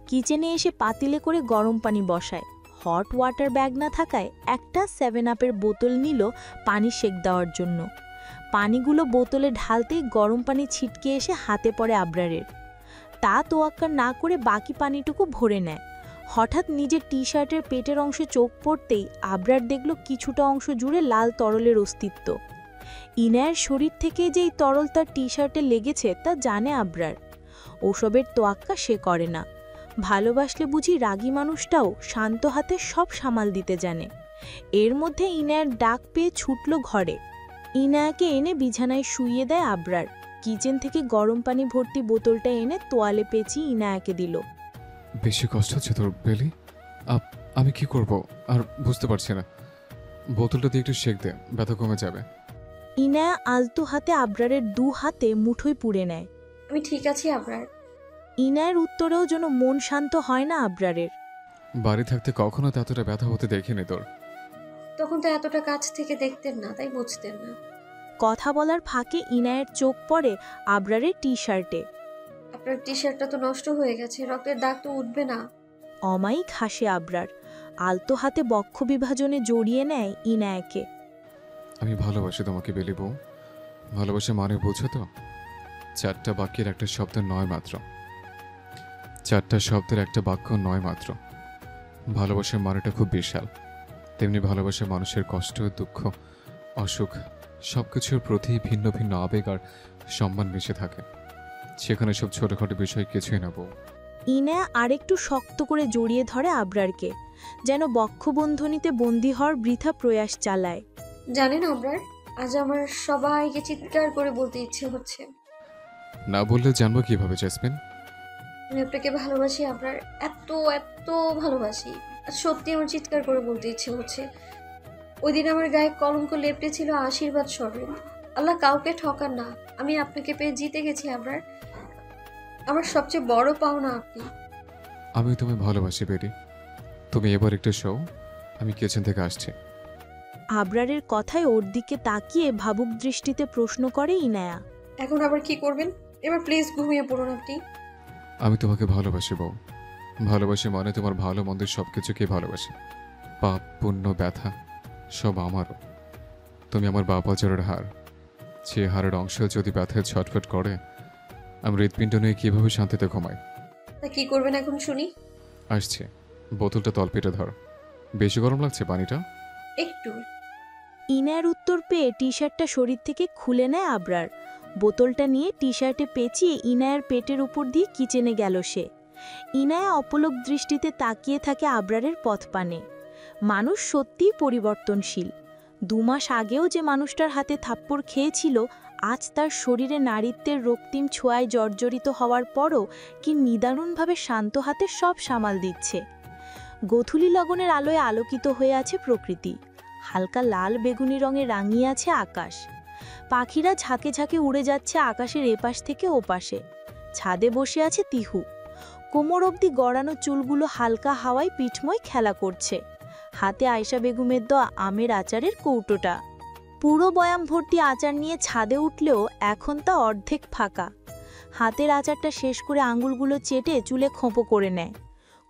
কিচেনে এসে পাতিলে করে গরম পানি বসায়। হট ওয়াটার ব্যাগ না থাকায় একটা 7 আপের বোতল নিল পানি সেক দেওয়ার জন্য। পানিগুলো বোতলে ঢালতেই গরম পানি ছিটকে এসে হাতে পড়ে আবরারের। তা তোয়াক্কা না করে বাকি পানিটুকু ভরে নেয়। হঠাৎ নিজের টি শার্টের পেটের অংশে চোখ পড়তেই আবরার দেখল কিছুটা অংশ জুড়ে লাল তরলের অস্তিত্ব। ইনায়ের শরীর থেকে যেই তরল তার টি শার্টে লেগেছে তা জানে আবরার। ওসবের তোয়াক্কা সে করে না। ভালোবাসলে বুঝি রাগী মানুষটাও শান্ত হাতে সব সামাল দিতে জানে। এর মধ্যে ইনায়ের ডাক পেয়ে ছুটল ঘরে। ইনায়াকে এনে বিছানায় শুইয়ে দেয় আবরার। কিচেন থেকে গরম পানি ভর্তি বোতলটা এনে তোয়ালে পেঁচিয়ে ইনায়াকে দিল। বেশি কষ্ট হচ্ছে তোর বেলি? আমি কি করব আর বুঝতে পারছি না। বোতলটা দিয়ে একটু শেক দে, ব্যথা কমে যাবে। ইনায়া আলতো হাতে আবরারের 2 হাতে মুঠোয় পুড়ে নেয়। আমি ঠিক আছি আবরার। ইনায়ের উত্তরেও যেন মন শান্ত হয় না আবরারের। বাড়ি থাকতে কখনো তো এতটা ব্যথা হতে দেখিনি তোর। তখন তো এতটা কাছ থেকে দেখতেন না, তাই বুঝতেন না। কথা বলার ফাঁকে ইনায়ের চোখ পড়ে আবরারের টি শার্টে। আপনার টি শার্টটা তো নষ্ট হয়ে গেছে, রক্তের দাগ তো উঠবে না। অমায়িক হাসে আবরার। আলতো হাতে বক্ষ বিভাজনে জড়িয়ে নেয় ইনায়াকে। আমি ভালোবাসি তোমাকে বেলি বউ। ভালোবাসা মানে বুঝো তো? 4টা বাক্যের একটা শব্দ নয় মাত্র। 4টা শব্দের একটা বাক্য নয় মাত্র। ভালোবাসার মানেটা খুব বিশাল। তেমনি ভালোবাসা মানুষের কষ্ট, দুঃখ, অসুখ সবকিছুর প্রতি ভিন্ন ভিন্ন আবেগ আর সম্মান মিশে থাকে। সেখানে সব ছোটখাটো বিষয় কিছুই না বউ। ইনায়া আরেকটু শক্ত করে জড়িয়ে ধরে আবরারকে, যেন বক্ষবন্ধনীতে বন্দী হওয়ার বৃথা প্রয়াস চালায়। জানেন আবরার, আজ আমার সবাইকে চিৎকার করে বলতে ইচ্ছে হচ্ছে। না বললে জানবো কিভাবে জেসমিন? আমি আপনাকে ভালোবাসি আবরার, এত এত ভালোবাসি। আজ সত্যি আমার চিৎকার করে বলতে ইচ্ছে হচ্ছে। ওই দিন আমার গায়ে কলঙ্ক লেপটে ছিল আশীর্বাদ স্বরূপ। আল্লাহ কাউকে ঠকান না। আমি আপনাকে পেয়ে জিতে গেছি আবরার। আমার সবচেয়ে বড় পাওনা আপনি। আমি তোমায় ভালোবাসি বেরি। তুমি এবার একটু শো, আমি কিচেন থেকে আসছি। আবরারের কথায় ওর দিকে তাকিয়ে ভাবুক দৃষ্টিতে প্রশ্ন করে ইনায়া। এখন আবার কি করবেন? এবার প্লিজ ঘুমিয়ে পড়ুন আপনি। আমি তোমাকে ভালোবাসি বউ। ভালোবাসি মানে তোমার ভালো মন্দের সব কিছুকে ভালোবাসি। পাপ, পুণ্য, ব্যথা সব আমারও। তুমি আমার বাপ আচারের হার। সে হারের অংশ যদি ব্যথায় ছটফট করে, আমি হৃৎপিণ্ড নিয়ে কীভাবে শান্তিতে ঘুমাই? তা কি করবেন এখন শুনি? আসছে, বোতলটা তলপেটে ধর। বেশি গরম লাগছে পানিটা? একটু। ইনায়ের উত্তর পেয়ে টি শার্টটা শরীর থেকে খুলে নেয় আবরার। বোতলটা নিয়ে টি শার্টে পেঁচিয়ে ইনায়ের পেটের উপর দিয়ে কিচেনে গেল সে। ইনায়া অপলক দৃষ্টিতে তাকিয়ে থাকে আবরারের পথপানে। মানুষ সত্যিই পরিবর্তনশীল। 2 মাস আগেও যে মানুষটার হাতে থাপ্পড় খেয়েছিল, আজ তার শরীরে নারীত্বের রক্তিম ছোঁয়ায় জর্জরিত হওয়ার পরও কি নিদারুণভাবে শান্ত হাতে সব সামাল দিচ্ছে। গোধূলি লগনের আলোয় আলোকিত হয়ে আছে প্রকৃতি। হালকা লাল বেগুনি রঙে রাঙিয়ে আছে আকাশ। পাখিরা ঝাঁকে ঝাঁকে উড়ে যাচ্ছে আকাশের এপাশ থেকে ওপাশে। ছাদে বসে আছে তিহু। কোমর অবধি গড়ানো চুলগুলো হালকা হাওয়ায় পিঠময় খেলা করছে। হাতে আয়শা বেগমের দেওয়া আমের আচারের কৌটোটা। পুরো বয়াম ভর্তি আচার নিয়ে ছাদে উঠলেও এখন তা অর্ধেক ফাঁকা। হাতের আচারটা শেষ করে আঙুলগুলো চেটে চুলে খোঁপো করে নেয়।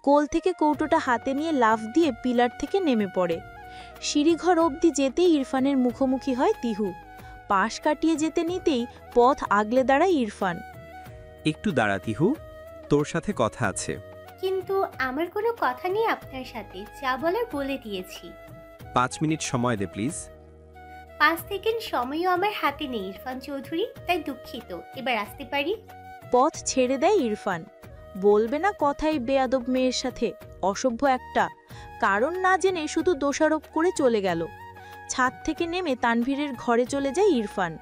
কোল থেকে কৌটোটা হাতে নিয়ে লাফ দিয়ে পিলার থেকে নেমে পড়ে। সিঁড়িঘর অবধি যেতেই ইরফানের মুখোমুখি হয় তিহু। পাশ কাটিয়ে যেতে নিতেই পথ আগলে দাঁড়ায় ইরফান। একটু দাঁড়া তিহু, তোর সাথে কথা আছে। কিন্তু আমার কোনো কথা নেই আপনার সাথে, যা বলার বলে দিয়েছি। 5 মিনিট সময় দে প্লিজ। 5 সেকেন্ড সময়ও আমার হাতে নেই ইরফান চৌধুরী, তাই দুঃখিত। এবার আসতে পারি? পথ ছেড়ে দেয় ইরফান। বলবে না কথাই বেয়াদব মেয়ের সাথে, অসভ্য একটা। কারণ না জেনে শুধু দোষারোপ করে চলে গেল। ছাদ থেকে নেমে তানভীরের ঘরে চলে যায় ইরফান।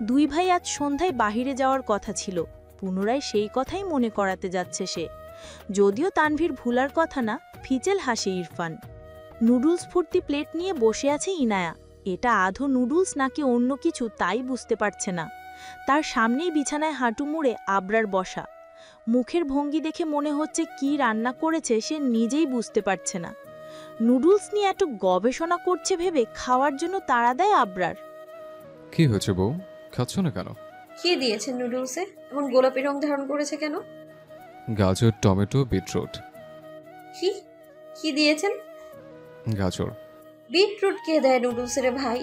দুই ভাই আজ সন্ধ্যায় বাহিরে যাওয়ার কথা ছিল, পুনরায় সেই কথাই মনে করাতে যাচ্ছে সে। যদিও তানভীর ভুলার কথা না, ফিচেল হাসে ইরফান। নুডলস ভর্তি প্লেট নিয়ে বসে আছে ইনায়া। এটা আধো নুডলস নাকি অন্য কিছু তাই বুঝতে পারছে না। তার সামনেই বিছানায় হাঁটু মুড়ে আবরার বসা। মুখের ভঙ্গি দেখে মনে হচ্ছে কি রান্না করেছে সে নিজেই বুঝতে পারছে না। নুডলস নিয়ে এত গবেষণা করছে ভেবে খাওয়ার জন্য তাড়া দেয় আবরার। কি হয়েছে বউ, খাচ্ছ না কেন? কি দিয়েছেন নুডলসে? এমন গোলাপি রং ধারণ করেছে কেন? গাজর, টমেটো, বিটরুট। কি কি দিয়েছেন? গাজর। বিটরুট কে দেয় নুডলসে রে ভাই?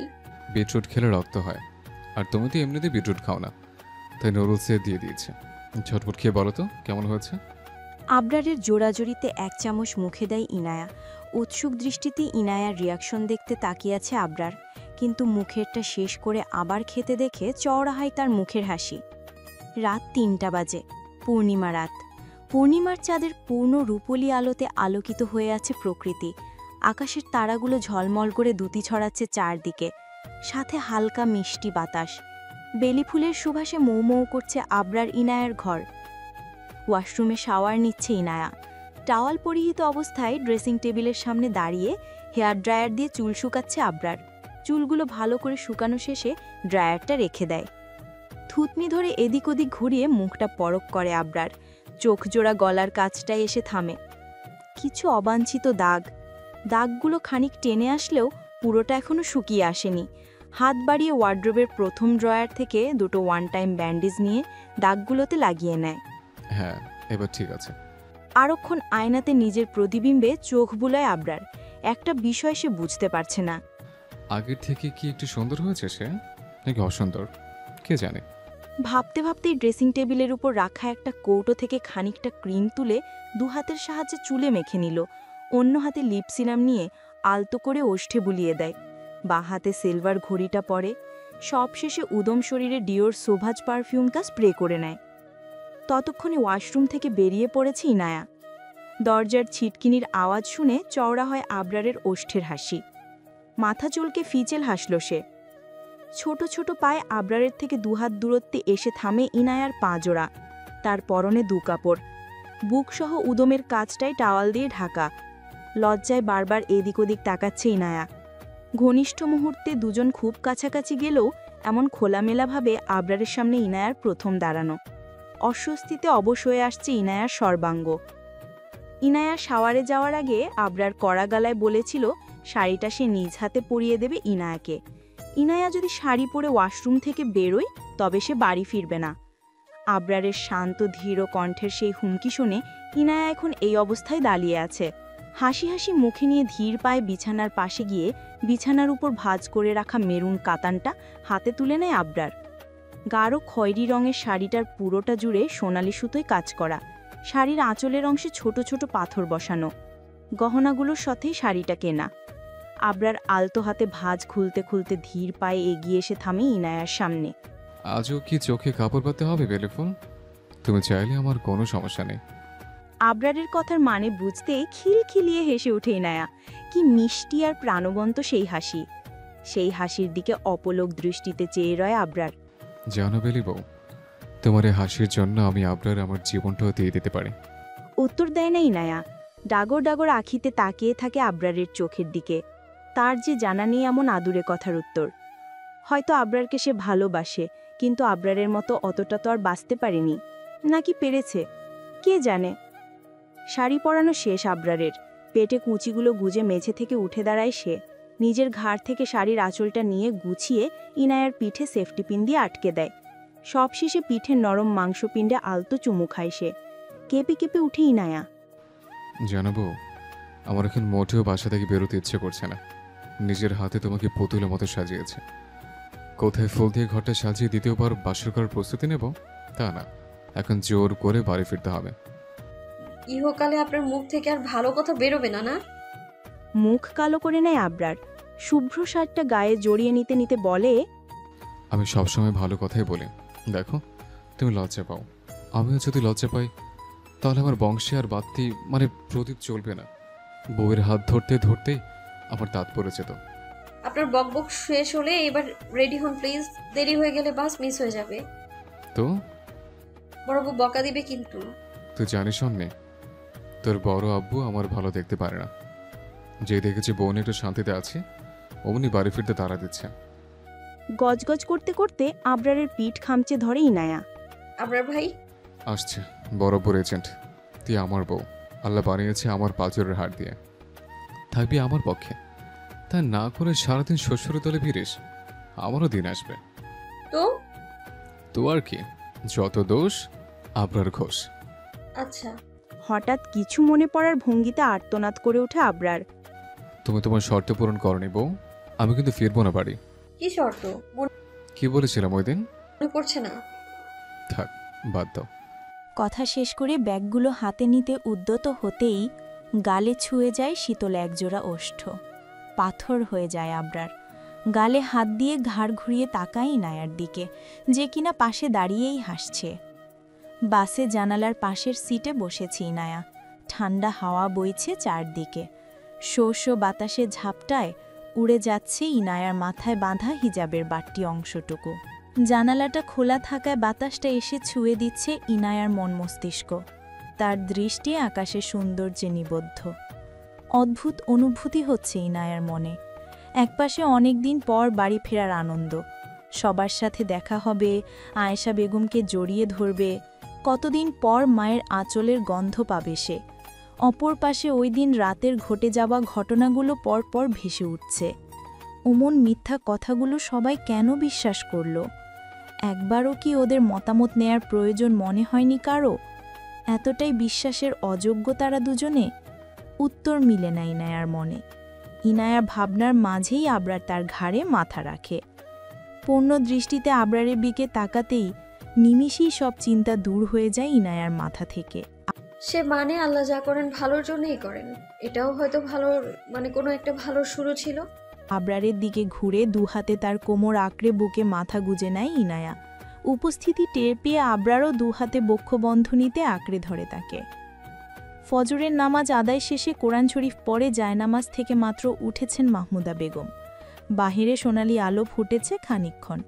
বিটরুট খেলে রক্ত হয়, আর তুমি তো এমনিতেই বিটরুট খাও না, তাই নুডলসে দিয়ে দিয়েছে। ঝটপট খেয়ে বলো তো কেমন হয়েছে। আবরারের জোড়াজড়িতে 1 চামচ মুখে দেয় ইনায়া। উৎসুক দৃষ্টিতে ইনায়ার রিয়াকশন দেখতে তাকিয়ে আছে আবরার, কিন্তু মুখেরটা শেষ করে আবার খেতে দেখে চওড়া হয় তার মুখের হাসি। রাত 3টা বাজে, পূর্ণিমা রাত। পূর্ণিমার চাঁদের পূর্ণ রূপলি আলোতে আলোকিত হয়ে আছে প্রকৃতি। আকাশের তারাগুলো ঝলমল করে দুতি ছড়াচ্ছে চারদিকে, সাথে হালকা মিষ্টি বাতাস। বেলি ফুলের সুবাসে মৌ মৌ করছে আবরার ইনায়ার ঘর। ওয়াশরুমে শাওয়ার নিচ্ছে ইনায়া। টাওয়াল পরিহিত অবস্থায় ড্রেসিং টেবিলের সামনে দাঁড়িয়ে হেয়ার ড্রায়ার দিয়ে চুল শুকাচ্ছে আবরার। চুলগুলো ভালো করে শুকানো শেষে ড্রায়ারটা রেখে দেয়। থুতনি ধরে এদিক ওদিক ঘুরিয়ে মুখটা পরক করে আবরার। চোখ জোড়া গলার কাছটায় এসে থামে। কিছু অবাঞ্ছিত দাগ। দাগগুলো খানিক টেনে আসলেও পুরোটা এখনো শুকিয়ে আসেনি। হাত বাড়িয়ে ওয়ার্ড্রোবের প্রথম ড্রয়ার থেকে দুটো ওয়ান টাইম ব্যান্ডেজ নিয়ে দাগগুলোতে লাগিয়ে নেয়। হ্যাঁ, এবার ঠিক আছে। আরক্ষণ আয়নাতে নিজের প্রতিবিম্বে চোখ বুলায় আবরার। একটা বিষয় সে বুঝতে পারছে না। আগের থেকে কি একটু সুন্দর হয়েছে সে, নাকি অসুন্দর, কে জানে। ভাবতে ভাবতেই ড্রেসিং টেবিলের উপর রাখা একটা কৌটো থেকে খানিকটা ক্রিম তুলে 2 হাতের সাহায্যে চুলে মেখে নিল। অন্য হাতে লিপ সিরাম নিয়ে আলতো করে ওষ্ঠে বুলিয়ে দেয়। বা হাতে সিলভার ঘড়িটা পরে। সবশেষে উদম শরীরে ডিওর সোভাজ পারফিউমটা স্প্রে করে নেয়। ততক্ষণে ওয়াশরুম থেকে বেরিয়ে পড়েছে ইনায়া। দরজার ছিটকিনির আওয়াজ শুনে চওড়া হয় আবরারের ওষ্ঠের হাসি। মাথা চুলকে ফিচেল হাসল সে। ছোট ছোট পায়ে আবরারের থেকে 2 হাত দূরত্বে এসে থামে ইনায়ার পাঁজোড়া। তার পরনে 2 কাপড়, বুকসহ উদমের কাজটাই টাওয়াল দিয়ে ঢাকা। লজ্জায় বারবার এদিক ওদিক তাকাচ্ছে ইনায়া। ঘনিষ্ঠ মুহূর্তে দুজন খুব কাছাকাছি গেলেও এমন খোলামেলাভাবে আবরারের সামনে ইনায়ার প্রথম দাঁড়ানো। অস্বস্তিতে অবশ হয়ে আসছে ইনায়ার সর্বাঙ্গ। ইনায়া শাওয়ারে যাওয়ার আগে আবরার কড়া গলায় বলেছিল শাড়িটা সে নিজ হাতে পরিয়ে দেবে ইনায়াকে। ইনায়া যদি শাড়ি পরে ওয়াশরুম থেকে বেরোয় তবে সে বাড়ি ফিরবে না। আবরারের শান্ত ধীর কণ্ঠের সেই হুমকি শুনে ইনায়া এখন এই অবস্থায় দাঁড়িয়ে আছে। হাসি হাসি মুখে নিয়ে ধীর পায়ে বিছানার পাশে গিয়ে বিছানার উপর ভাঁজ করে রাখা মেরুন কাতানটা হাতে তুলে নেয় আবরার। গাঢ় খয়েরি রঙের শাড়িটার পুরোটা জুড়ে সোনালি সুতোয় কাজ করা। শাড়ির আঁচলের অংশে ছোট ছোট পাথর বসানো। গহনাগুলোর সাথেই শাড়িটা কেনা। আবরার আলতো হাতে ভাঁজ খুলতে খুলতে ধীর পায়ে এগিয়ে এসে থামে ইনায়ার সামনে। আজও কি চোখে কাপড় পাতে হবে বেলিফুল? তুমি চাইলে আমার কোনো সমস্যা নেই। আবরারের কথার মানে বুঝতে খিলখিলিয়ে হেসে ওঠে ইনায়া। কি মিষ্টি আর প্রাণবন্ত সেই হাসি। সেই হাসির দিকে অপলক দৃষ্টিতে চেয়ে রয় আবরার। জানো বেলি বউ, তোমার এই হাসির জন্য আমি আবরার আমার জীবনটাও দিয়ে দিতে পারি। উত্তর দেয় না ইনায়া। ডাগর ডাগর আখিতে তাকিয়ে থাকে আবরারের চোখের দিকে। তার যে জানা নেই এমন আদুরে কথার উত্তর। হয়তো আবরারকে সে ভালোবাসে, কিন্তু আবরারের মতো অতটা তো আর বাঁচতে পারেনি। নাকি পেরেছে, কে জানে। শাড়ি পরানো শেষ আবরারের। পেটে কুঁচিগুলো গুজে মেঝে থেকে উঠে দাঁড়ায় সে। নিজের ঘাড় থেকে শাড়ির আঁচলটা নিয়ে গুছিয়ে ইনায়ার পিঠে সেফটি পিন দিয়ে আটকে দেয়। সবশেষে পিঠের নরম মাংসপিণ্ডে আলতো চুমু খায় সে। কেঁপে কেঁপে উঠে ইনায়া। জানো বউ, আমার এখন মোটেও বাসা থেকে বেরোতে ইচ্ছে করছে না। নিজের হাতে তোমাকে পুতুলের মতো সাজিয়েছে। কোথায় ফুল দিয়ে ঘরটা সাজিয়ে দ্বিতীয়বার বাসর করার প্রস্তুতি নেব তা না, এখন জোর করে বাড়ি ফিরতে হবে। ইহকালে আপনার মুখ থেকে আর ভালো কথা বেরোবে না, না? মুখ কালো করে নেয় আবরার। শুভ্র শার্টটা গায়ে জড়িয়ে নিতে নিতে বলে, আমি সবসময় ভালো কথাই বলি। দেখো, তুমি লজ্জা পাও, আমিও যদি লজ্জা পাই তাহলে আমার বংশে আর বাত্তি মানে প্রদীপ চলবে না। বউয়ের হাত ধরতে ধরতেই আমার দাঁত পড়ে যেত। আপনার বকবক শেষ হলে এবার রেডি হন প্লিজ, দেরি হয়ে গেলে বাস মিস হয়ে যাবে। তো বড় বউ বকা দিবে কিন্তু। তুই জানিস অন্যে, তোর বড় আব্বু আমার ভালো দেখতে পারে না। যে দেখেছি বোন একটু শান্তিতে আছে, অমনি বাড়ি ফিরতে তাড়া দিচ্ছে। গজগজ করতে করতে আবরারের পিঠ খামচে ধরে ইনায়া। আপনার ভাই আসছে বরাবর এজেন্ট, তুই আমার বউ, আল্লাহ বানিয়েছে আমার পাঁচরের হাড় দিয়ে, থাকবি আমার পক্ষে। তা না করে সারাদিন শ্বশুরের দলে ফিরিস, আমারও দিন আসবে। তো তো আর কি, যত দোষ আবরার ঘোষ। আচ্ছা, হঠাৎ কিছু মনে পড়ার ভঙ্গিতে আর্তনাদ করে ওঠে আবরার। তুমি তোমার শর্ত পূরণ করনি বউ, আমি কিন্তু ফিরবো না বাড়ি। কি শর্ত কি বলেছিলাম ওই দিন? মনে পড়ছে না। থাক, বাদ দাও। কথা শেষ করে ব্যাগগুলো হাতে নিতে উদ্যত হতেই গালে ছুঁয়ে যায় শীতল একজোড়া ওষ্ঠ। পাথর হয়ে যায় আবরার। গালে হাত দিয়ে ঘাড় ঘুরিয়ে তাকায় ইনায়ার দিকে, যে কিনা পাশে দাঁড়িয়েই হাসছে। বাসে জানালার পাশের সিটে বসেছে ইনায়া। ঠান্ডা হাওয়া বইছে চারদিকে। শো শো বাতাসে ঝাপটায় উড়ে যাচ্ছে ইনায়ার মাথায় বাঁধা হিজাবের বাড়তি অংশটুকু। জানালাটা খোলা থাকায় বাতাসটা এসে ছুঁয়ে দিচ্ছে ইনায়ার মন মস্তিষ্ক। তার দৃষ্টি আকাশে সৌন্দর্যে নিবদ্ধ। অদ্ভুত অনুভূতি হচ্ছে ইনায়ার মনে। একপাশে অনেক দিন পর বাড়ি ফেরার আনন্দ, সবার সাথে দেখা হবে, আয়েশা বেগমকে জড়িয়ে ধরবে, কতদিন পর মায়ের আঁচলের গন্ধ পাবে সে। অপর পাশে ওই দিন রাতের ঘটে যাওয়া ঘটনাগুলো পরপর ভেসে উঠছে। ওমন মিথ্যা কথাগুলো সবাই কেন বিশ্বাস করল? একবারও কি ওদের মতামত নেয়ার প্রয়োজন মনে হয়নি কারো? এতটাই বিশ্বাসের অযোগ্য তারা দুজনে? উত্তর মিলে না ইনায়ার মনে। ইনায়ার ভাবনার মাঝেই আবরার তার ঘাড়ে মাথা রাখে। পূর্ণ দৃষ্টিতে আবরারের দিকে তাকাতেই নিমিষেই সব চিন্তা দূর হয়ে যায় ইনায়ার মাথা থেকে। সে মানে আল্লাহ যা করেন ভালোর জন্যই করেন। এটাও হয়তো ভালোর মানে কোনো একটা ভালো শুরু ছিল। আবরারের দিকে ঘুরে দুহাতে তার কোমর আঁকড়ে বুকে মাথা গুজে নেয় ইনায়া। উপস্থিতি টের পেয়ে আবরারও দুহাতে বক্ষবন্ধনীতে আঁকড়ে ধরে তাকে। ফজরের নামাজ আদায় শেষে কোরআন শরীফ পড়ে জায়নামাজ থেকে মাত্র উঠেছেন মাহমুদা বেগম। বাহিরে সোনালি আলো ফুটেছে খানিকক্ষণ।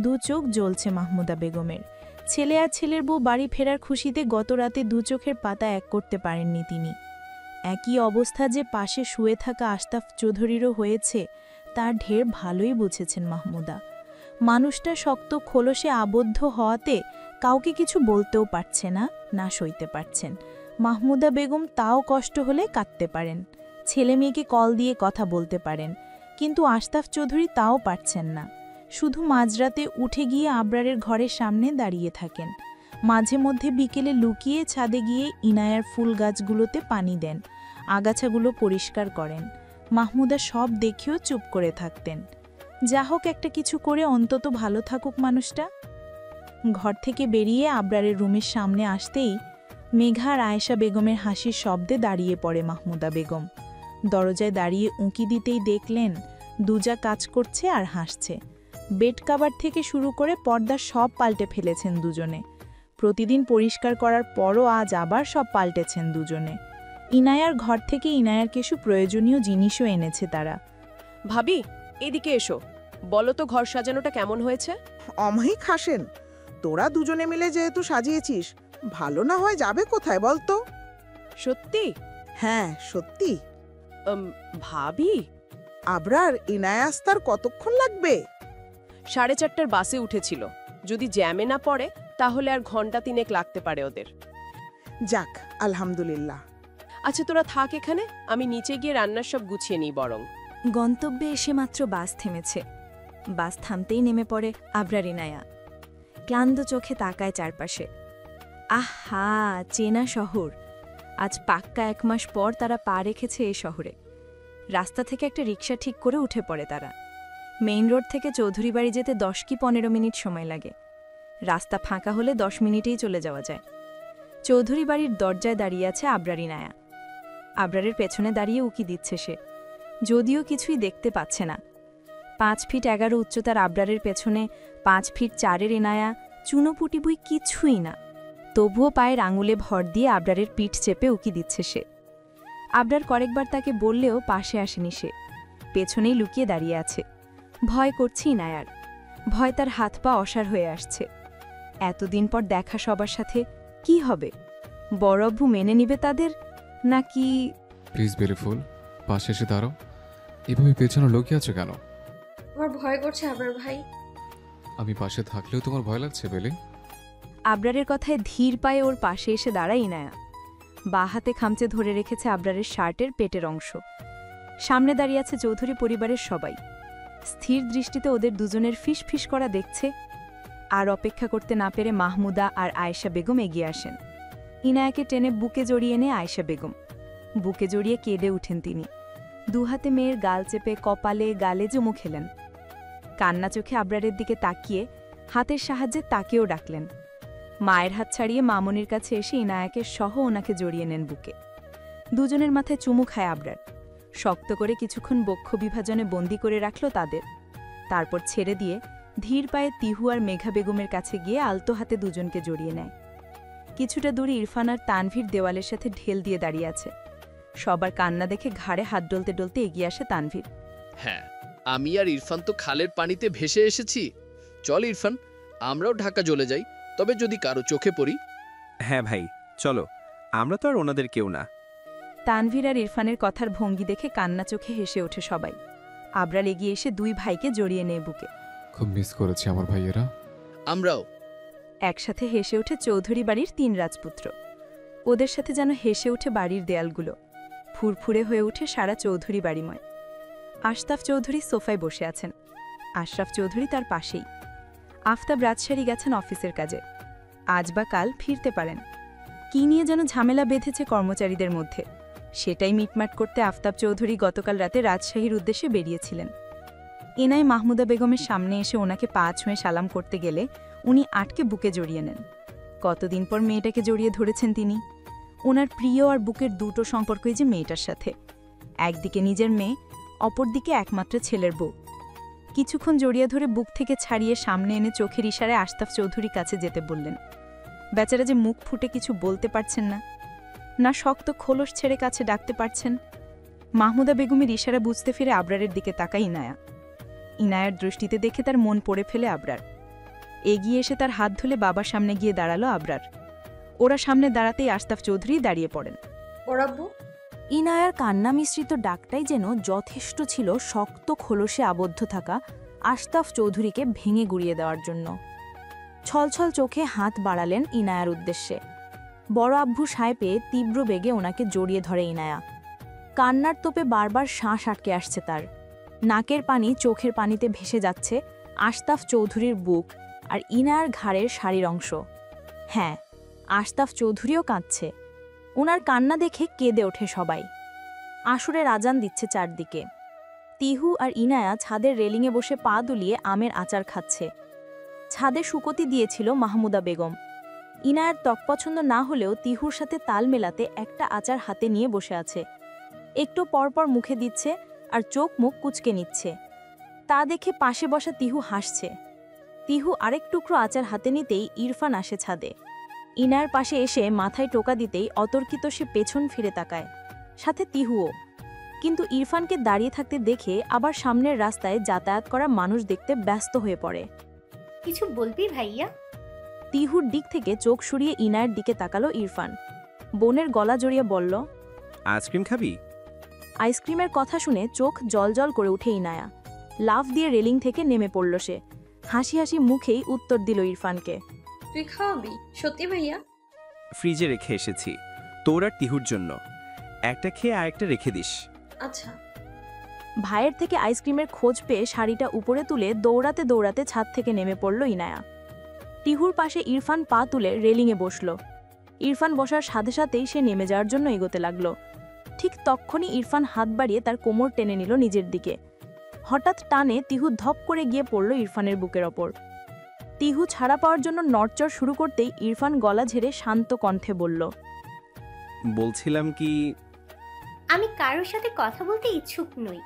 দু চোখ জ্বলছে মাহমুদা বেগমের। ছেলে আর ছেলের বউ বাড়ি ফেরার খুশিতে গত রাতে দু চোখের পাতা এক করতে পারেননি তিনি। একই অবস্থা যে পাশে শুয়ে থাকা আশতাফ চৌধুরীরও হয়েছে তার ঢের ভালোই বুঝেছেন মাহমুদা। মানুষটা শক্ত খোলসে আবদ্ধ হওয়াতে কাউকে কিছু বলতেও পারছে না, না সইতে পারছেন। মাহমুদা বেগম তাও কষ্ট হলে কাঁদতে পারেন, ছেলে মেয়েকে কল দিয়ে কথা বলতে পারেন, কিন্তু আশতাফ চৌধুরী তাও পারছেন না। শুধু মাঝরাতে উঠে গিয়ে আবরারের ঘরের সামনে দাঁড়িয়ে থাকেন। মাঝে মধ্যে বিকেলে লুকিয়ে ছাদে গিয়ে ইনায়ার ফুল গাছগুলোতে পানি দেন, আগাছাগুলো পরিষ্কার করেন। মাহমুদা সব দেখেও চুপ করে থাকতেন। যা হোক, একটা কিছু করে অন্তত ভালো থাকুক মানুষটা। ঘর থেকে বেরিয়ে আবরারের রুমের সামনে আসতেই মেঘা আর আয়েশা বেগমের হাসির শব্দে দাঁড়িয়ে পড়ে মাহমুদা বেগম। দরজায় দাঁড়িয়ে উঁকি দিতেই দেখলেন দুজা কাজ করছে আর হাসছে। বেড কাভার থেকে শুরু করে পর্দা সব পাল্টে ফেলেছেন দুজনে। প্রতিদিন পরিষ্কার করার পরও আজ আবার সব পাল্টেছেন দুজনে। ইনায়ার ঘর থেকে ইনায়ার কিছু প্রয়োজনীয় জিনিসও এনেছে তারা। ভাবি, এদিকে এসো, বলো তো ঘর সাজানোটা কেমন হয়েছে? অমায়িক হাসেন, তোরা দুজনে মিলে যেহেতু সাজিয়েছিস, ভালো না হয় যাবে কোথায় বলতো? সত্যি? হ্যাঁ সত্যি। ভাবি, আবরার ইনায়া আসতে কতক্ষণ লাগবে? 4:30টার বাসে উঠেছিল, যদি জ্যামে না পড়ে তাহলে আর ঘন্টা 3 লাগতে পারে ওদের। যাক আলহামদুলিল্লাহ। আচ্ছা তোরা থাক এখানে, আমি নিচে গিয়ে রান্নার সব গুছিয়ে নিই বরং। গন্তব্যে এসে মাত্র বাস থেমেছে। বাস থামতেই নেমে পড়ে আবরার ইনায়া। ক্লান্ত চোখে তাকায় চারপাশে। আহা, চেনা শহর। আজ পাক্কা 1 মাস পর তারা পা রেখেছে এই শহরে। রাস্তা থেকে একটা রিক্সা ঠিক করে উঠে পড়ে তারা। মেইন রোড থেকে চৌধুরী বাড়ি যেতে 10 কি 15 মিনিট সময় লাগে। রাস্তা ফাঁকা হলে 10 মিনিটেই চলে যাওয়া যায়। চৌধুরী বাড়ির দরজায় দাঁড়িয়ে আছে আবরার ইনায়া। আবরারের পেছনে দাঁড়িয়ে উকি দিচ্ছে সে, যদিও কিছুই দেখতে পাচ্ছে না। 5 ফিট 11 উচ্চতার আবরারের পেছনে 5 ফিট 4 ইনায়া, চুনোপুটি বই কিছুই না। তবুও পায়ের আঙুলে ভর দিয়ে আবরারের পিঠ চেপে উকি দিচ্ছে সে। আবরার কয়েকবার তাকে বললেও পাশে আসেনি সে, পেছনেই লুকিয়ে দাঁড়িয়ে আছে। ভয় করছে ইনায়ার, ভয় তার হাত পা অসাড় হয়ে আসছে। এতদিন পর দেখা সবার সাথে কি হবে? বড় আব্বু মেনে নিবে তাদের, নাকি? প্লিজ বিউটিফুল, পাশে এসে দাঁড়াও। এভাবে পেছনে লুকিয়ে আছো কেন? আমার ভয় করছে আবরার ভাই। আমি পাশে থাকলেও তোমার ভয় লাগছে বেলি? আবরারের কথায় ধীর পায়ে ওর পাশে এসে দাঁড়ায় ইনায়া। বাঁ হাতে খামচে ধরে রেখেছে আবরারের শার্টের পেটের অংশ। সামনে দাঁড়িয়ে আছে চৌধুরী পরিবারের সবাই। স্থির দৃষ্টিতে ওদের দুজনের ফিস ফিস করা দেখছে। আর অপেক্ষা করতে না পেরে মাহমুদা আর আয়েশা বেগম এগিয়ে আসেন। ইনায়াকে টেনে বুকে জড়িয়ে এনে আয়েশা বেগম বুকে জড়িয়ে কেঁদে উঠেন তিনি। দুহাতে মেয়ের গাল চেপে কপালে গালে চুমু খেলেন। কান্না চোখে আবরারের দিকে তাকিয়ে হাতের সাহায্যে তাকেও ডাকলেন। মায়ের হাত ছাড়িয়ে মামনির কাছে এসে ইনায়াকে সহ ওনাকে জড়িয়ে নেন বুকে। দুজনের মাথায় চুমু খায় আবরার। শক্ত করে কিছুক্ষণ বক্ষ বিভাজনে বন্দি করে রাখল তাদের। তারপর ছেড়ে দিয়ে ধীর পায়ে তিহু আর মেঘা বেগমের কাছে গিয়ে আলতো হাতে দুজনকে জড়িয়ে নেয়। কিছুটা দূরে ইরফান আর তানভীর দেওয়ালের সাথে ঢেল দিয়ে দাঁড়িয়ে আছে। সবার কান্না দেখে ঘাড়ে হাত ডলতে ডলতে এগিয়ে আসে তানভীর। হ্যাঁ, আমি আর ইরফান তো খালের পানিতে ভেসে এসেছি। চল ইরফান, আমরাও ঢাকা চলে যাই, তবে যদি কারো চোখে পড়ি। হ্যাঁ ভাই, চলো, আমরা তো আর ওনাদের কেউ না। তানভীর আর ইরফানের কথার ভঙ্গি দেখে কান্না চোখে হেসে ওঠে সবাই। আবরার এগিয়ে এসে দুই ভাইকে জড়িয়ে নেয় বুকে। খুব মিস করেছি আমার ভাইয়েরা। আমরাও। একসাথে হেসে ওঠে চৌধুরী বাড়ির 3 রাজপুত্র। ওদের সাথে যেন হেসে ওঠে বাড়ির দেয়ালগুলো। ফুরফুরে হয়ে ওঠে সারা চৌধুরী বাড়িময়। আশতাফ চৌধুরী সোফায় বসে আছেন, আশরাফ চৌধুরী তার পাশেই। আফতাব রাজশাহী গেছেন অফিসের কাজে। আজ বা কাল ফিরতে পারেন। কি নিয়ে যেন ঝামেলা বেঁধেছে কর্মচারীদের মধ্যে, সেটাই মিটমাট করতে আফতাব চৌধুরী গতকাল রাতে রাজশাহীর উদ্দেশ্যে বেরিয়েছিলেন। এনায় মাহমুদা বেগমের সামনে এসে ওনাকে পা ছুঁয়ে সালাম করতে গেলে উনি আটকে বুকে জড়িয়ে নেন। কতদিন পর মেয়েটাকে জড়িয়ে ধরেছেন তিনি। ওনার প্রিয় আর বুকের দুটো সম্পর্কই যে মেয়েটার সাথে, একদিকে নিজের মেয়ে, অপরদিকে একমাত্র ছেলের বউ। কিছুক্ষণ জড়িয়ে ধরে বুক থেকে ছাড়িয়ে সামনে এনে চোখের ইশারায় আশতাফ চৌধুরীর কাছে যেতে বললেন। বেচারা যে মুখ ফুটে কিছু বলতে পারছেন না, না শক্ত খোলস ছেড়ে কাছে ডাকতে পারছেন। মাহমুদা বেগমের ইশারা বুঝতে ফিরে আবরারের দিকে তাকায় ইনায়া। ইনায়ার দৃষ্টিতে দেখে তার মন পড়ে ফেলে আবরার। এগিয়ে এসে তার হাত ধুলে বাবার সামনে গিয়ে দাঁড়ালো আবরার। ওরা সামনে দাঁড়াতেই আশতাফ চৌধুরী দাঁড়িয়ে পড়েন। ওরাব্বু, ইনায়ার কান্না মিশ্রিত ডাকটাই যেন যথেষ্ট ছিল শক্ত খোলসে আবদ্ধ থাকা আশতাফ চৌধুরীকে ভেঙে গুড়িয়ে দেওয়ার জন্য। ছলছল চোখে হাত বাড়ালেন ইনায়ার উদ্দেশ্যে। বড় আব্বু সায় পেয়ে তীব্র বেগে ওনাকে জড়িয়ে ধরে ইনায়া। কান্নার তোপে বারবার শ্বাস আটকে আসছে তার। নাকের পানি চোখের পানিতে ভেসে যাচ্ছে আশতাফ চৌধুরীর বুক আর ইনায়ার ঘাড়ের শাড়ির অংশ। হ্যাঁ, আশতাফ চৌধুরীও কাঁদছে। ওনার কান্না দেখে কেঁদে ওঠে সবাই। আসরের আজান দিচ্ছে চারদিকে। তিহু আর ইনায়া ছাদের রেলিংয়ে বসে পা দুলিয়ে আমের আচার খাচ্ছে। ছাদে শুকতি দিয়েছিল মাহমুদা বেগম। ইনায়ার ত্বক পছন্দ না হলেও তিহুর সাথে তাল মেলাতে একটা আচার হাতে নিয়ে বসে আছে। একটু পরপর মুখে দিচ্ছে আর চোখ মুখ কুচকে নিচ্ছে। তা দেখে পাশে বসা তিহু হাসছে। তিহু আরেক টুকরো আচার হাতে নিতেই ইরফান আসে ছাদে। ইনার পাশে এসে মাথায় টোকা দিতেই অতর্কিত সে পেছন ফিরে তাকায়, সাথে তিহুও। কিন্তু ইরফানকে দাঁড়িয়ে থাকতে দেখে আবার সামনের রাস্তায় যাতায়াত করা মানুষ দেখতে ব্যস্ত হয়ে পড়ে। কিছু বলবি ভাইয়া? তিহুর দিক থেকে চোখ সরিয়ে ইনায়ের দিকে তাকালো ইরফান। বোনের গলা জড়িয়ে বলল, আইসক্রিম খাবি? আইসক্রিমের কথা শুনে চোখ জলজল করে উঠে ইনায়া। লাফ দিয়ে রেলিং থেকে নেমে পড়ল সে। হাসি হাসি মুখেই উত্তর দিল ইরফানকে, তুই খাওয়াবি? সত্যি ভাইয়া? ফ্রিজে রেখে এসেছি তোর আর তিহুর জন্য। একটা খেয়ে আরেকটা রেখে দিস। আচ্ছা। ভাইয়ের থেকে আইসক্রিমের খোঁজ পেয়ে শাড়িটা উপরে তুলে দৌড়াতে দৌড়াতে ছাদ থেকে নেমে পড়ল ইনায়া। তিহুর পাশে ইরফান পা তুলে রেলিংয়ে বসল। ইরফান বসার সাথে সাথেই সে নেমে যাওয়ার জন্য এগোতে লাগল। ঠিক তক্ষণই ইরফান হাত বাড়িয়ে তার কোমর টেনে নিল নিজের দিকে। হঠাৎ টানে তিহু ধপ করে গিয়ে পড়ল ইরফানের বুকের ওপর। তিহু ছাড়া পাওয়ার জন্য নড়চড় শুরু করতেই ইরফান গলা ঝেড়ে শান্ত কণ্ঠে বলল, বলছিলাম কি, আমি কারোর সাথে কথা বলতে ইচ্ছুক নই।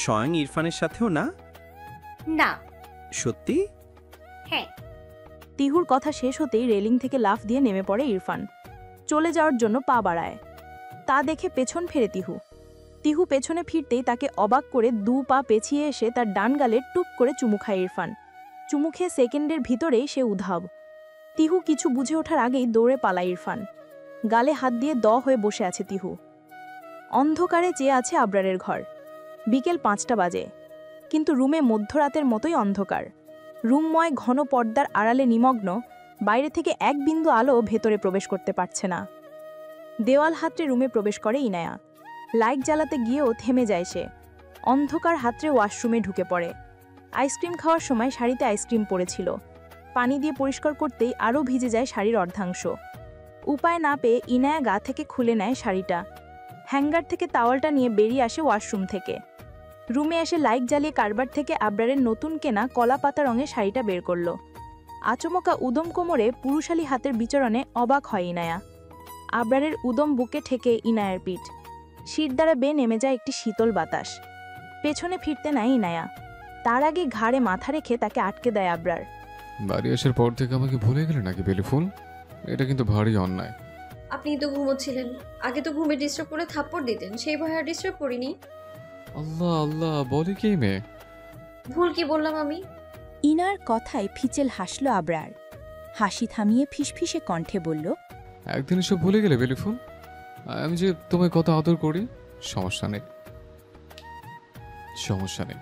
স্বয়ং ইরফানের সাথেও না? না। সত্যি? হ্যাঁ। তিহুর কথা শেষ হতেই রেলিং থেকে লাফ দিয়ে নেমে পড়ে ইরফান। চলে যাওয়ার জন্য পা বাড়ায়। তা দেখে পেছন ফেরে তিহু। তিহু পেছনে ফিরতেই তাকে অবাক করে 2 পা পেছিয়ে এসে তার ডান গালে টুপ করে চুমু খায় ইরফান। চুমু খেয়ে সেকেন্ডের ভিতরেই সে উধাব। তিহু কিছু বুঝে ওঠার আগেই দৌড়ে পালায় ইরফান। গালে হাত দিয়ে হয়ে বসে আছে তিহু। অন্ধকারে চেয়ে আছে আবরারের ঘর। বিকেল 5টা বাজে, কিন্তু রুমে মধ্যরাতের মতোই অন্ধকার। রুমময় ঘন পর্দার আড়ালে নিমগ্ন, বাইরে থেকে এক বিন্দু আলো ভেতরে প্রবেশ করতে পারছে না। দেওয়াল হাতড়ে রুমে প্রবেশ করে ইনায়া। লাইট জ্বালাতে গিয়েও থেমে যায় সে। অন্ধকার হাতড়ে ওয়াশরুমে ঢুকে পড়ে। আইসক্রিম খাওয়ার সময় শাড়িতে আইসক্রিম পড়েছিল। পানি দিয়ে পরিষ্কার করতেই আরও ভিজে যায় শাড়ির অর্ধাংশ। উপায় না পেয়ে ইনায়া গা থেকে খুলে নেয় শাড়িটা। হ্যাঙ্গার থেকে তাওয়ালটা নিয়ে বেরিয়ে আসে ওয়াশরুম থেকে। রুমে এসে লাইট জ্বালিয়ে কারবার থেকে আবরারের নতুন কেনা কলা পাতা রঙের শাড়িটা বের করল। আচমকা উদম কোমরে পুরুষালী হাতের বিচরণে অবাক হয় ইনায়া। আবরারের উদম বুকে ঠেকে ইনায়ার পিঠ। শির দ্বারা বেয়ে নেমে যায় একটি শীতল বাতাস। পেছনে ফিরতে নাই ইনায়া। তার আগে ঘাড়ে মাথা রেখে তাকে আটকে দেয় আবরার। বাড়ি আসার পর থেকে আমাকে ভুলে গেলে নাকি বেলিফুল? এটা কিন্তু ভারী অন্যায়। আপনি তো ঘুমোচ্ছিলেন, আগে তো ঘুমে ডিস্টার্ব করে থাপ্পড় দিতেন, সেই ভয়ে আর ডিস্টার্ব করিনি। আল্লাহ আল্লাহ, বলে কি মেয়ে? ভুল কি বললাম আমি? ইনার কথায় ফিচেল হাসল আবরার। হাসি থামিয়ে ফিসফিসে কণ্ঠে বলল, একদিন এসব ভুলে গেলে বেলিফুল? আমি যে তোমায় কত আদর করি। সমস্যা নেই, সমস্যা নেই,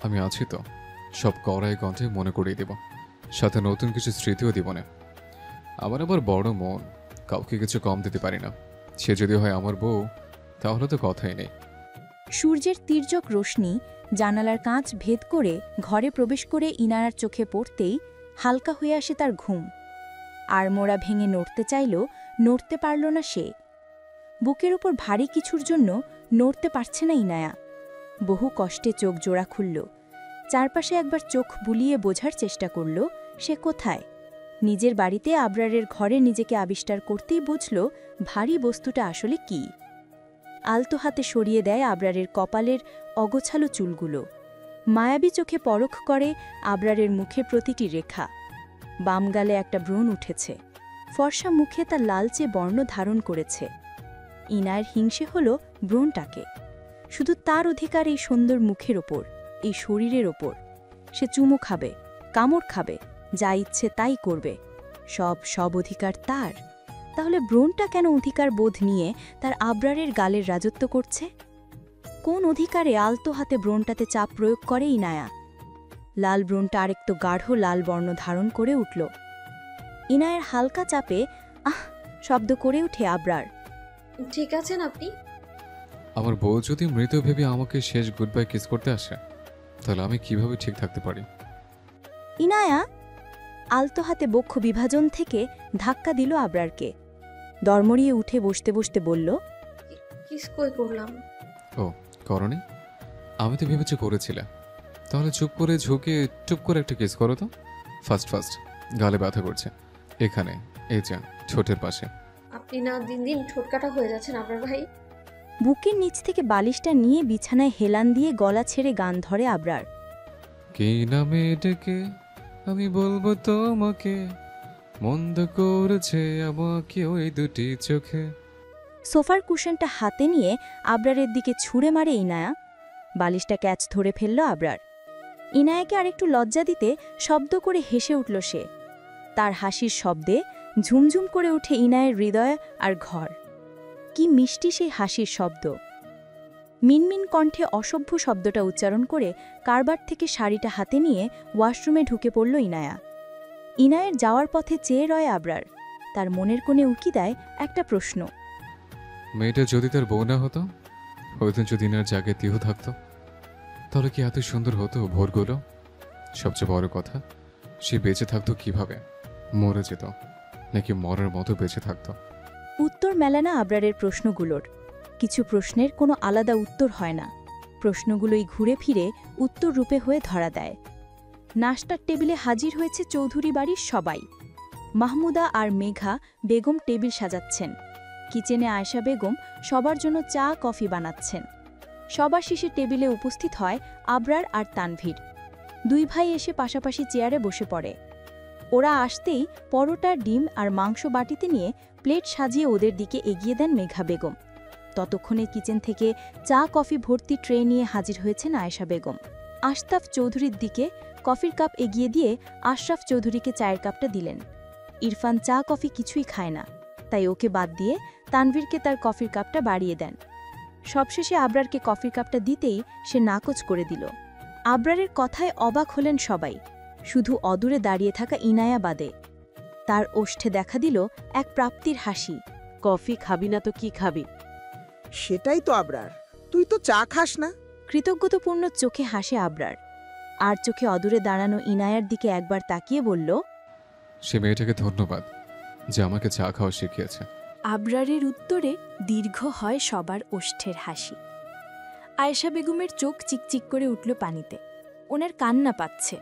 আমি আছি তো। সব কড়াই কণ্ঠে মনে করিয়ে দেব, সাথে নতুন কিছু স্মৃতিও দিব না। আমার আবার বড় মন, কাউকে কিছু কম দিতে পারি না। সে যদি হয় আমার বউ, তাহলে তো কথাই নেই। সূর্যের তির্যক রশ্মি জানালার কাঁচ ভেদ করে ঘরে প্রবেশ করে ইনারার চোখে পড়তেই হালকা হয়ে আসে তার ঘুম। আড়মোড়া ভেঙে নড়তে চাইল, নড়তে পারল না সে। বুকের উপর ভারী কিছুর জন্য নড়তে পারছে না ইনায়া। বহু কষ্টে চোখ জোড়া খুলল। চারপাশে একবার চোখ বুলিয়ে বোঝার চেষ্টা করল সে কোথায়। নিজের বাড়িতে আবরারের ঘরে নিজেকে আবিষ্কার করতেই বুঝল ভারী বস্তুটা আসলে কি। আলতো হাতে সরিয়ে দেয় আবরারের কপালের অগোছালো চুলগুলো। মায়াবী চোখে পরখ করে আবরারের মুখের প্রতিটি রেখা। বাম গালে একটা ব্রণ উঠেছে। ফর্সা মুখে তার লালচে বর্ণ ধারণ করেছে। ইনায়ের হিংসে হল ব্রণটাকে। শুধু তার অধিকার এই সুন্দর মুখের ওপর, এই শরীরের ওপর। সে চুমু খাবে, কামড় খাবে, যা ইচ্ছে তাই করবে। সব অধিকার তার। তাহলে ব্রণটা কেন অধিকার বোধ নিয়ে তার আবরারের গালের রাজত্ব করছে? কোন অধিকারে আলতো হাতে ব্রণটাতে চাপ প্রয়োগ করে ইনায়া? লাল ব্রণটা আরেকটু গাঢ় লাল বর্ণ ধারণ করে উঠল। ইনায়ের হালকা চাপে আহ শব্দ করে উঠে আবরার। ঠিক আছেন আপনি? আমার বউ যদি মৃত ভেবে আমাকে শেষ গুড বাই কিস করতে আসে, তাহলে আমি কিভাবে ঠিক থাকতে পারি? ইনায়া আলতো হাতে বক্ষ বিভাজন থেকে ধাক্কা দিল আবরারকে। দরমরিয়ে উঠে বসতে বসতে বলল, কিস কই করলাম? ও করনি? আমি তো ভেবেছি করেছিলে। তাহলে চুপ করে ঝুঁকে চুপ করে একটা কিস করো তো। ফার্স্ট গালে ব্যথা করছে, এখানে, এই যে ঠোঁটের পাশে। আপনি না দিন দিন ঠোঁটকাটা হয়ে যাচ্ছেন আবরার ভাই। বুকের নিচ থেকে বালিশটা নিয়ে বিছানায় হেলান দিয়ে গলা ছেড়ে গান ধরে আবরার। কি নামে ডেকে আমি বলবো তোমাকে, মন্দ করেছে আমাকে ওই দুটি চোখে। সোফার কুশনটা হাতে নিয়ে আবরারের দিকে ছুঁড়ে মারে ইনায়া। বালিশটা ক্যাচ ধরে ফেলল আবরার। ইনায়াকে আরেকটু লজ্জা দিতে শব্দ করে হেসে উঠল সে। তার হাসির শব্দে ঝুমঝুম করে উঠে ইনায়ের হৃদয় আর ঘর। কি মিষ্টি সেই হাসির শব্দ! মিনমিন কণ্ঠে অসভ্য শব্দটা উচ্চারণ করে কারবার থেকে শাড়িটা হাতে নিয়ে ওয়াশরুমে ঢুকে পড়ল ইনায়া। ইনায়ের যাওয়ার পথে চেয়ে রয় আবরার। তার মনের কোণে উকি দেয় একটা প্রশ্ন। মেয়েটা যদি তার বউ না হতো, হয়তো যদি ইনার জায়গায় তিহু থাকতো, তাহলে কি এত সুন্দর হতো ভোরগুলো? সবচেয়ে বড় কথা, সে বেঁচে থাকতো কিভাবে? মরে যেত নাকি মরার মতো বেঁচে থাকতো? উত্তর মেলে না আবরারের প্রশ্নগুলোর। কিছু প্রশ্নের কোনো আলাদা উত্তর হয় না। প্রশ্নগুলোই ঘুরে ফিরে উত্তর রূপে হয়ে ধরা দেয়। নাশতার টেবিলে হাজির হয়েছে চৌধুরী বাড়ির সবাই। মাহমুদা আর মেঘা বেগম টেবিল সাজাচ্ছেন। কিচেনে আয়েশা বেগম সবার জন্য চা কফি বানাচ্ছেন। সবার শেষে টেবিলে উপস্থিত হয় আবরার আর তানভীর। দুই ভাই এসে পাশাপাশি চেয়ারে বসে পড়ে। ওরা আসতেই পরোটা, ডিম আর মাংস বাটিতে নিয়ে প্লেট সাজিয়ে ওদের দিকে এগিয়ে দেন মেঘা বেগম। ততক্ষণে কিচেন থেকে চা কফি ভর্তি ট্রে নিয়ে হাজির হয়েছেন আয়েশা বেগম। আশতাফ চৌধুরীর দিকে কফির কাপ এগিয়ে দিয়ে আশরাফ চৌধুরীকে চায়ের কাপটা দিলেন। ইরফান চা কফি কিছুই খায় না, তাই ওকে বাদ দিয়ে তানভীরকে তার কফির কাপটা বাড়িয়ে দেন। সবশেষে আবরারকে কফির কাপটা দিতেই সে নাকচ করে দিল। আবরারের কথায় অবাক হলেন সবাই, শুধু অদূরে দাঁড়িয়ে থাকা ইনায়া বাদে। তার ওষ্ঠে দেখা দিল এক প্রাপ্তির হাসি। কফি খাবি না তো কি খাবি? সেটাই তো আবরার, তুই তো চা খাস না। কৃতজ্ঞতাপূর্ণ চোখে হাসে আবরার, আর চোখে অদূরে দাঁড়ানো ইনায়ার দিকে একবার তাকিয়ে বলল, সে মেয়েটাকে ধন্যবাদ যে আমাকে চা খাওয়া শিখিয়েছে। আবরারের উত্তরে দীর্ঘ হয় সবার ওষ্ঠের হাসি। আয়েশা বেগমের চোখ চিকচিক করে উঠল পানিতে। ওনার কান্না পাচ্ছে,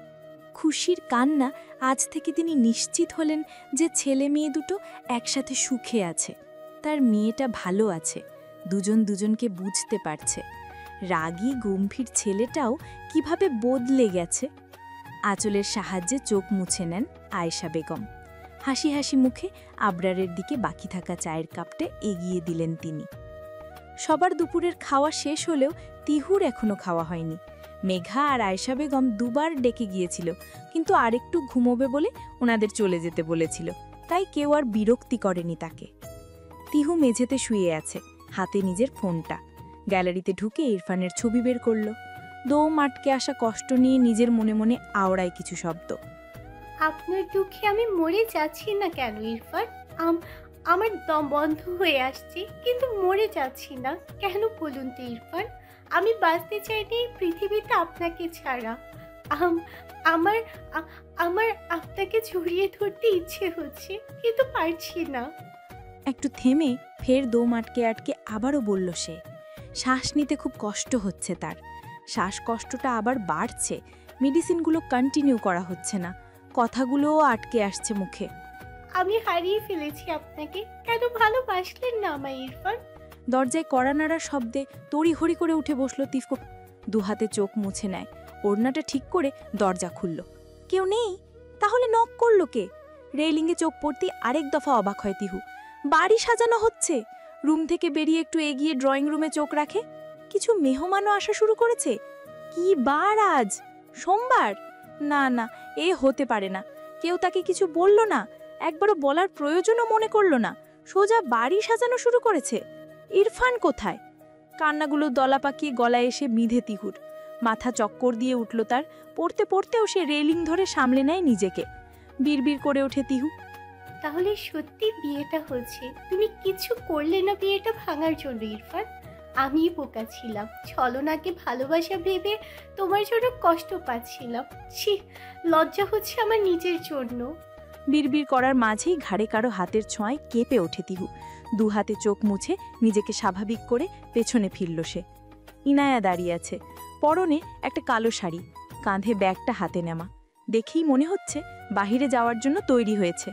খুশির কান্না। আজ থেকে তিনি নিশ্চিত হলেন যে ছেলে মেয়ে দুটো একসাথে সুখে আছে, তার মেয়েটা ভালো আছে, দুজন দুজনকে বুঝতে পারছে। রাগী গম্ভীর ছেলেটাও কিভাবে বদলে গেছে। আঁচলের সাহায্যে চোখ মুছে নেন আয়েশা বেগম। হাসি হাসি মুখে আবরারের দিকে বাকি থাকা চায়ের কাপটা এগিয়ে দিলেন তিনি। সবার দুপুরের খাওয়া শেষ হলেও তিহুর এখনো খাওয়া হয়নি। মেঘা আর আয়েশা বেগম দুবার ডেকে গিয়েছিল, কিন্তু আরেকটু ঘুমোবে বলে ওনাদের চলে যেতে বলেছিল, তাই কেউ আর বিরক্তি করেনি তাকে। তিহু মেঝেতে শুয়ে আছে, হাতে নিজের ফোনটা। গ্যালারিতে ঢুকে ইরফানের ছবি বের করল। দোম আটকে আসা কষ্ট নিয়ে নিজের মনে মনে আওড়ায় কিছু শব্দ। আপনার দুঃখে আমি মরে যাচ্ছি না কেন ইরফান? আমার দম বন্ধ হয়ে আসছে, কিন্তু মরে যাচ্ছি না কেন বলুন তো ইরফান? আমি বাঁচতে চাইনি এই পৃথিবীতে আপনাকে ছাড়া। আমার আমার আপনাকে জড়িয়ে ধরতে ইচ্ছে হচ্ছে, কিন্তু পারছি না। একটু থেমে ফের দোম আটকে আটকে আবারও বলল সে। শ্বাস নিতে খুব কষ্ট হচ্ছে তার। শ্বাসকষ্টটা আবার বাড়ছে, মেডিসিনগুলো কন্টিনিউ করা হচ্ছে না, কথাগুলোও আটকে আসছে মুখে। আমি হারিয়ে ফেলেছি আপনাকে, কেন ভালোবাসলেন না আমায় ইরফান? দরজায় কড়া নাড়ার শব্দে তড়িঘড়ি করে উঠে বসল তিফু। দুহাতে চোখ মুছে নেয়, ওড়নাটা ঠিক করে দরজা খুলল। কেউ নেই, তাহলে নক করল কে? রেলিংয়ে চোখ পড়তেই আরেক দফা অবাক হয় তিহু। বাড়ি সাজানো হচ্ছে। রুম থেকে বেরিয়ে একটু এগিয়ে ড্রয়িং রুমে চোখ রাখে। কিছু মেহমানও আসা শুরু করেছে। কি বার আজ? সোমবার? না না, এ হতে পারে না। কেউ তাকে কিছু বলল না, একবারও বলার প্রয়োজনও মনে করল না, সোজা বাড়ি সাজানো শুরু করেছে। ইরফান কোথায়? কান্নাগুলো দলা পাকিয়ে গলায় এসে বিঁধে তিহুর। মাথা চক্কর দিয়ে উঠল তার। পড়তে পড়তেও সে রেলিং ধরে সামলে নেয় নিজেকে। বিড়বিড় করে ওঠে তিহু, তাহলে সত্যি বিয়েটা হচ্ছে? তুমি কিছু করলে না বিয়েটা ভাঙার জন্য ইরফান? আমি বোকা ছিলাম, ছলনাকে ভালোবাসা ভেবে তোমার জন্য কষ্ট পাচ্ছিলাম। ছি, লজ্জা হচ্ছে আমার নিজের জন্য। বিড়বিড় করার মাঝেই ঘাড়ে কারো হাতের ছোঁয়ায় কেঁপে ওঠে তিহু। দু হাতে চোখ মুছে নিজেকে স্বাভাবিক করে পেছনে ফিরল সে। ইনায়া দাঁড়িয়ে আছে, পরনে একটা কালো শাড়ি, কাঁধে ব্যাগটা হাতে নেমা। দেখেই মনে হচ্ছে বাহিরে যাওয়ার জন্য তৈরি হয়েছে।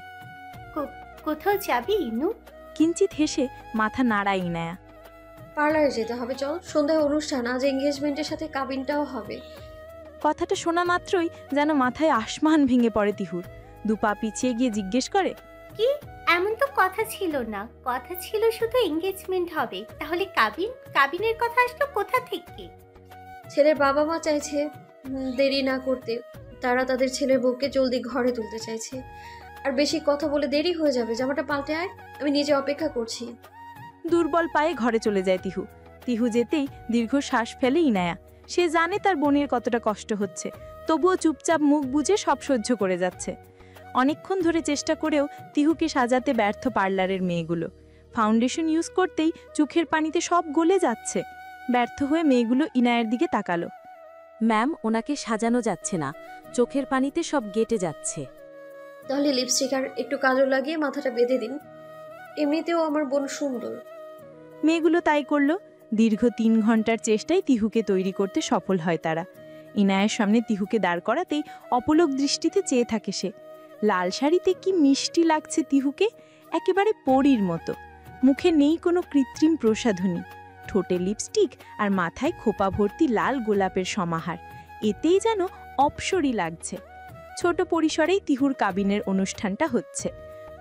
কোথাও যাবি ইনু? কিঞ্চিত হেসে মাথা নাড়ায় ইনায়া। পার্লারে যেতে হবে, চল। সন্ধ্যায় অনুষ্ঠান, আজ এঙ্গেজমেন্টের সাথে কাবিনটাও হবে। কথাটা শোনা মাত্রই যেন মাথায় আসমান ভেঙে পড়ে তিহুর। দুপা পিছিয়ে গিয়ে জিজ্ঞেস করে, কি? এমন তো কথা ছিল না, কথা ছিল শুধু এঙ্গেজমেন্ট হবে। তাহলে কাবিনের কথা আসলো কোথা থেকে? ছেলের বাবা মা চাইছে দেরি না করতে। তারা তাদের ছেলের বউকে জলদি ঘরে তুলতে চাইছে। আর বেশি কথা বলে দেরি হয়ে যাবে, জামাটা পাল্টে আয়, আমি নিজে অপেক্ষা করছি। দুর্বল পায়ে ঘরে চলে যায় তিহু। তিহু যেতেই দীর্ঘ শ্বাস ফেলে ইনায়া। সে জানে তার বোনের কতটা কষ্ট হচ্ছে, তবুও চুপচাপ মুখ বুজে সব সহ্য করে যাচ্ছে। অনেকক্ষণ ধরে চেষ্টা করেও তিহুকে সাজাতে ব্যর্থ পার্লারের মেয়েগুলো। ফাউন্ডেশন ইউজ করতেই চোখের পানিতে সব গলে যাচ্ছে। ব্যর্থ হয়ে মেয়েগুলো ইনায়ের দিকে তাকালো। ম্যাম, ওনাকে সাজানো যাচ্ছে না, চোখের পানিতে সব গেটে যাচ্ছে। তাহলে লিপস্টিক আর একটু কাজল লাগিয়ে মাথাটা বেঁধে দিন। এমনিতেও আমার বোন সুন্দর। মেয়েগুলো তাই করল। দীর্ঘ 3 ঘন্টার চেষ্টায় তিহুকে তৈরি করতে সফল হয় তারা। ইনায়ার সামনে তিহুকে দাঁড় করাতেই অপলক দৃষ্টিতে চেয়ে থাকে সে। লাল শাড়িতে কি মিষ্টি লাগছে তিহুকে, একেবারে পরীর মতো। মুখে নেই কোনো কৃত্রিম প্রসাধনী, ঠোঁটে লিপস্টিক আর মাথায় খোপা ভর্তি লাল গোলাপের সমাহার, এতেই যেন অপসরী লাগছে। ছোট পরিসরেই তিহুর কাবিনের অনুষ্ঠানটা হচ্ছে।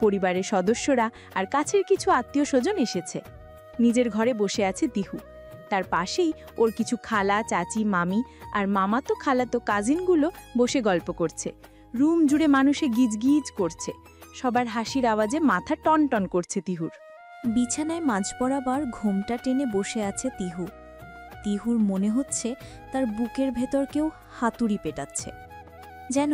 পরিবারের সদস্যরা আর কাছের কিছু আত্মীয় স্বজন এসেছে। নিজের ঘরে বসে আছে তিহু, তার পাশেই ওর কিছু খালা, চাচি, মামি আর মামাতো খালাতো কাজিনগুলো বসে গল্প করছে। রুম জুড়ে মানুষে গিজগিজ করছে, সবার হাসির আওয়াজে মাথা টনটন করছে তিহুর। বিছানায় মাঝ বরাবর ঘোমটা টেনে বসে আছে তিহু। তিহুর মনে হচ্ছে তার বুকের ভেতর কেউ হাতুড়ি পেটাচ্ছে, যেন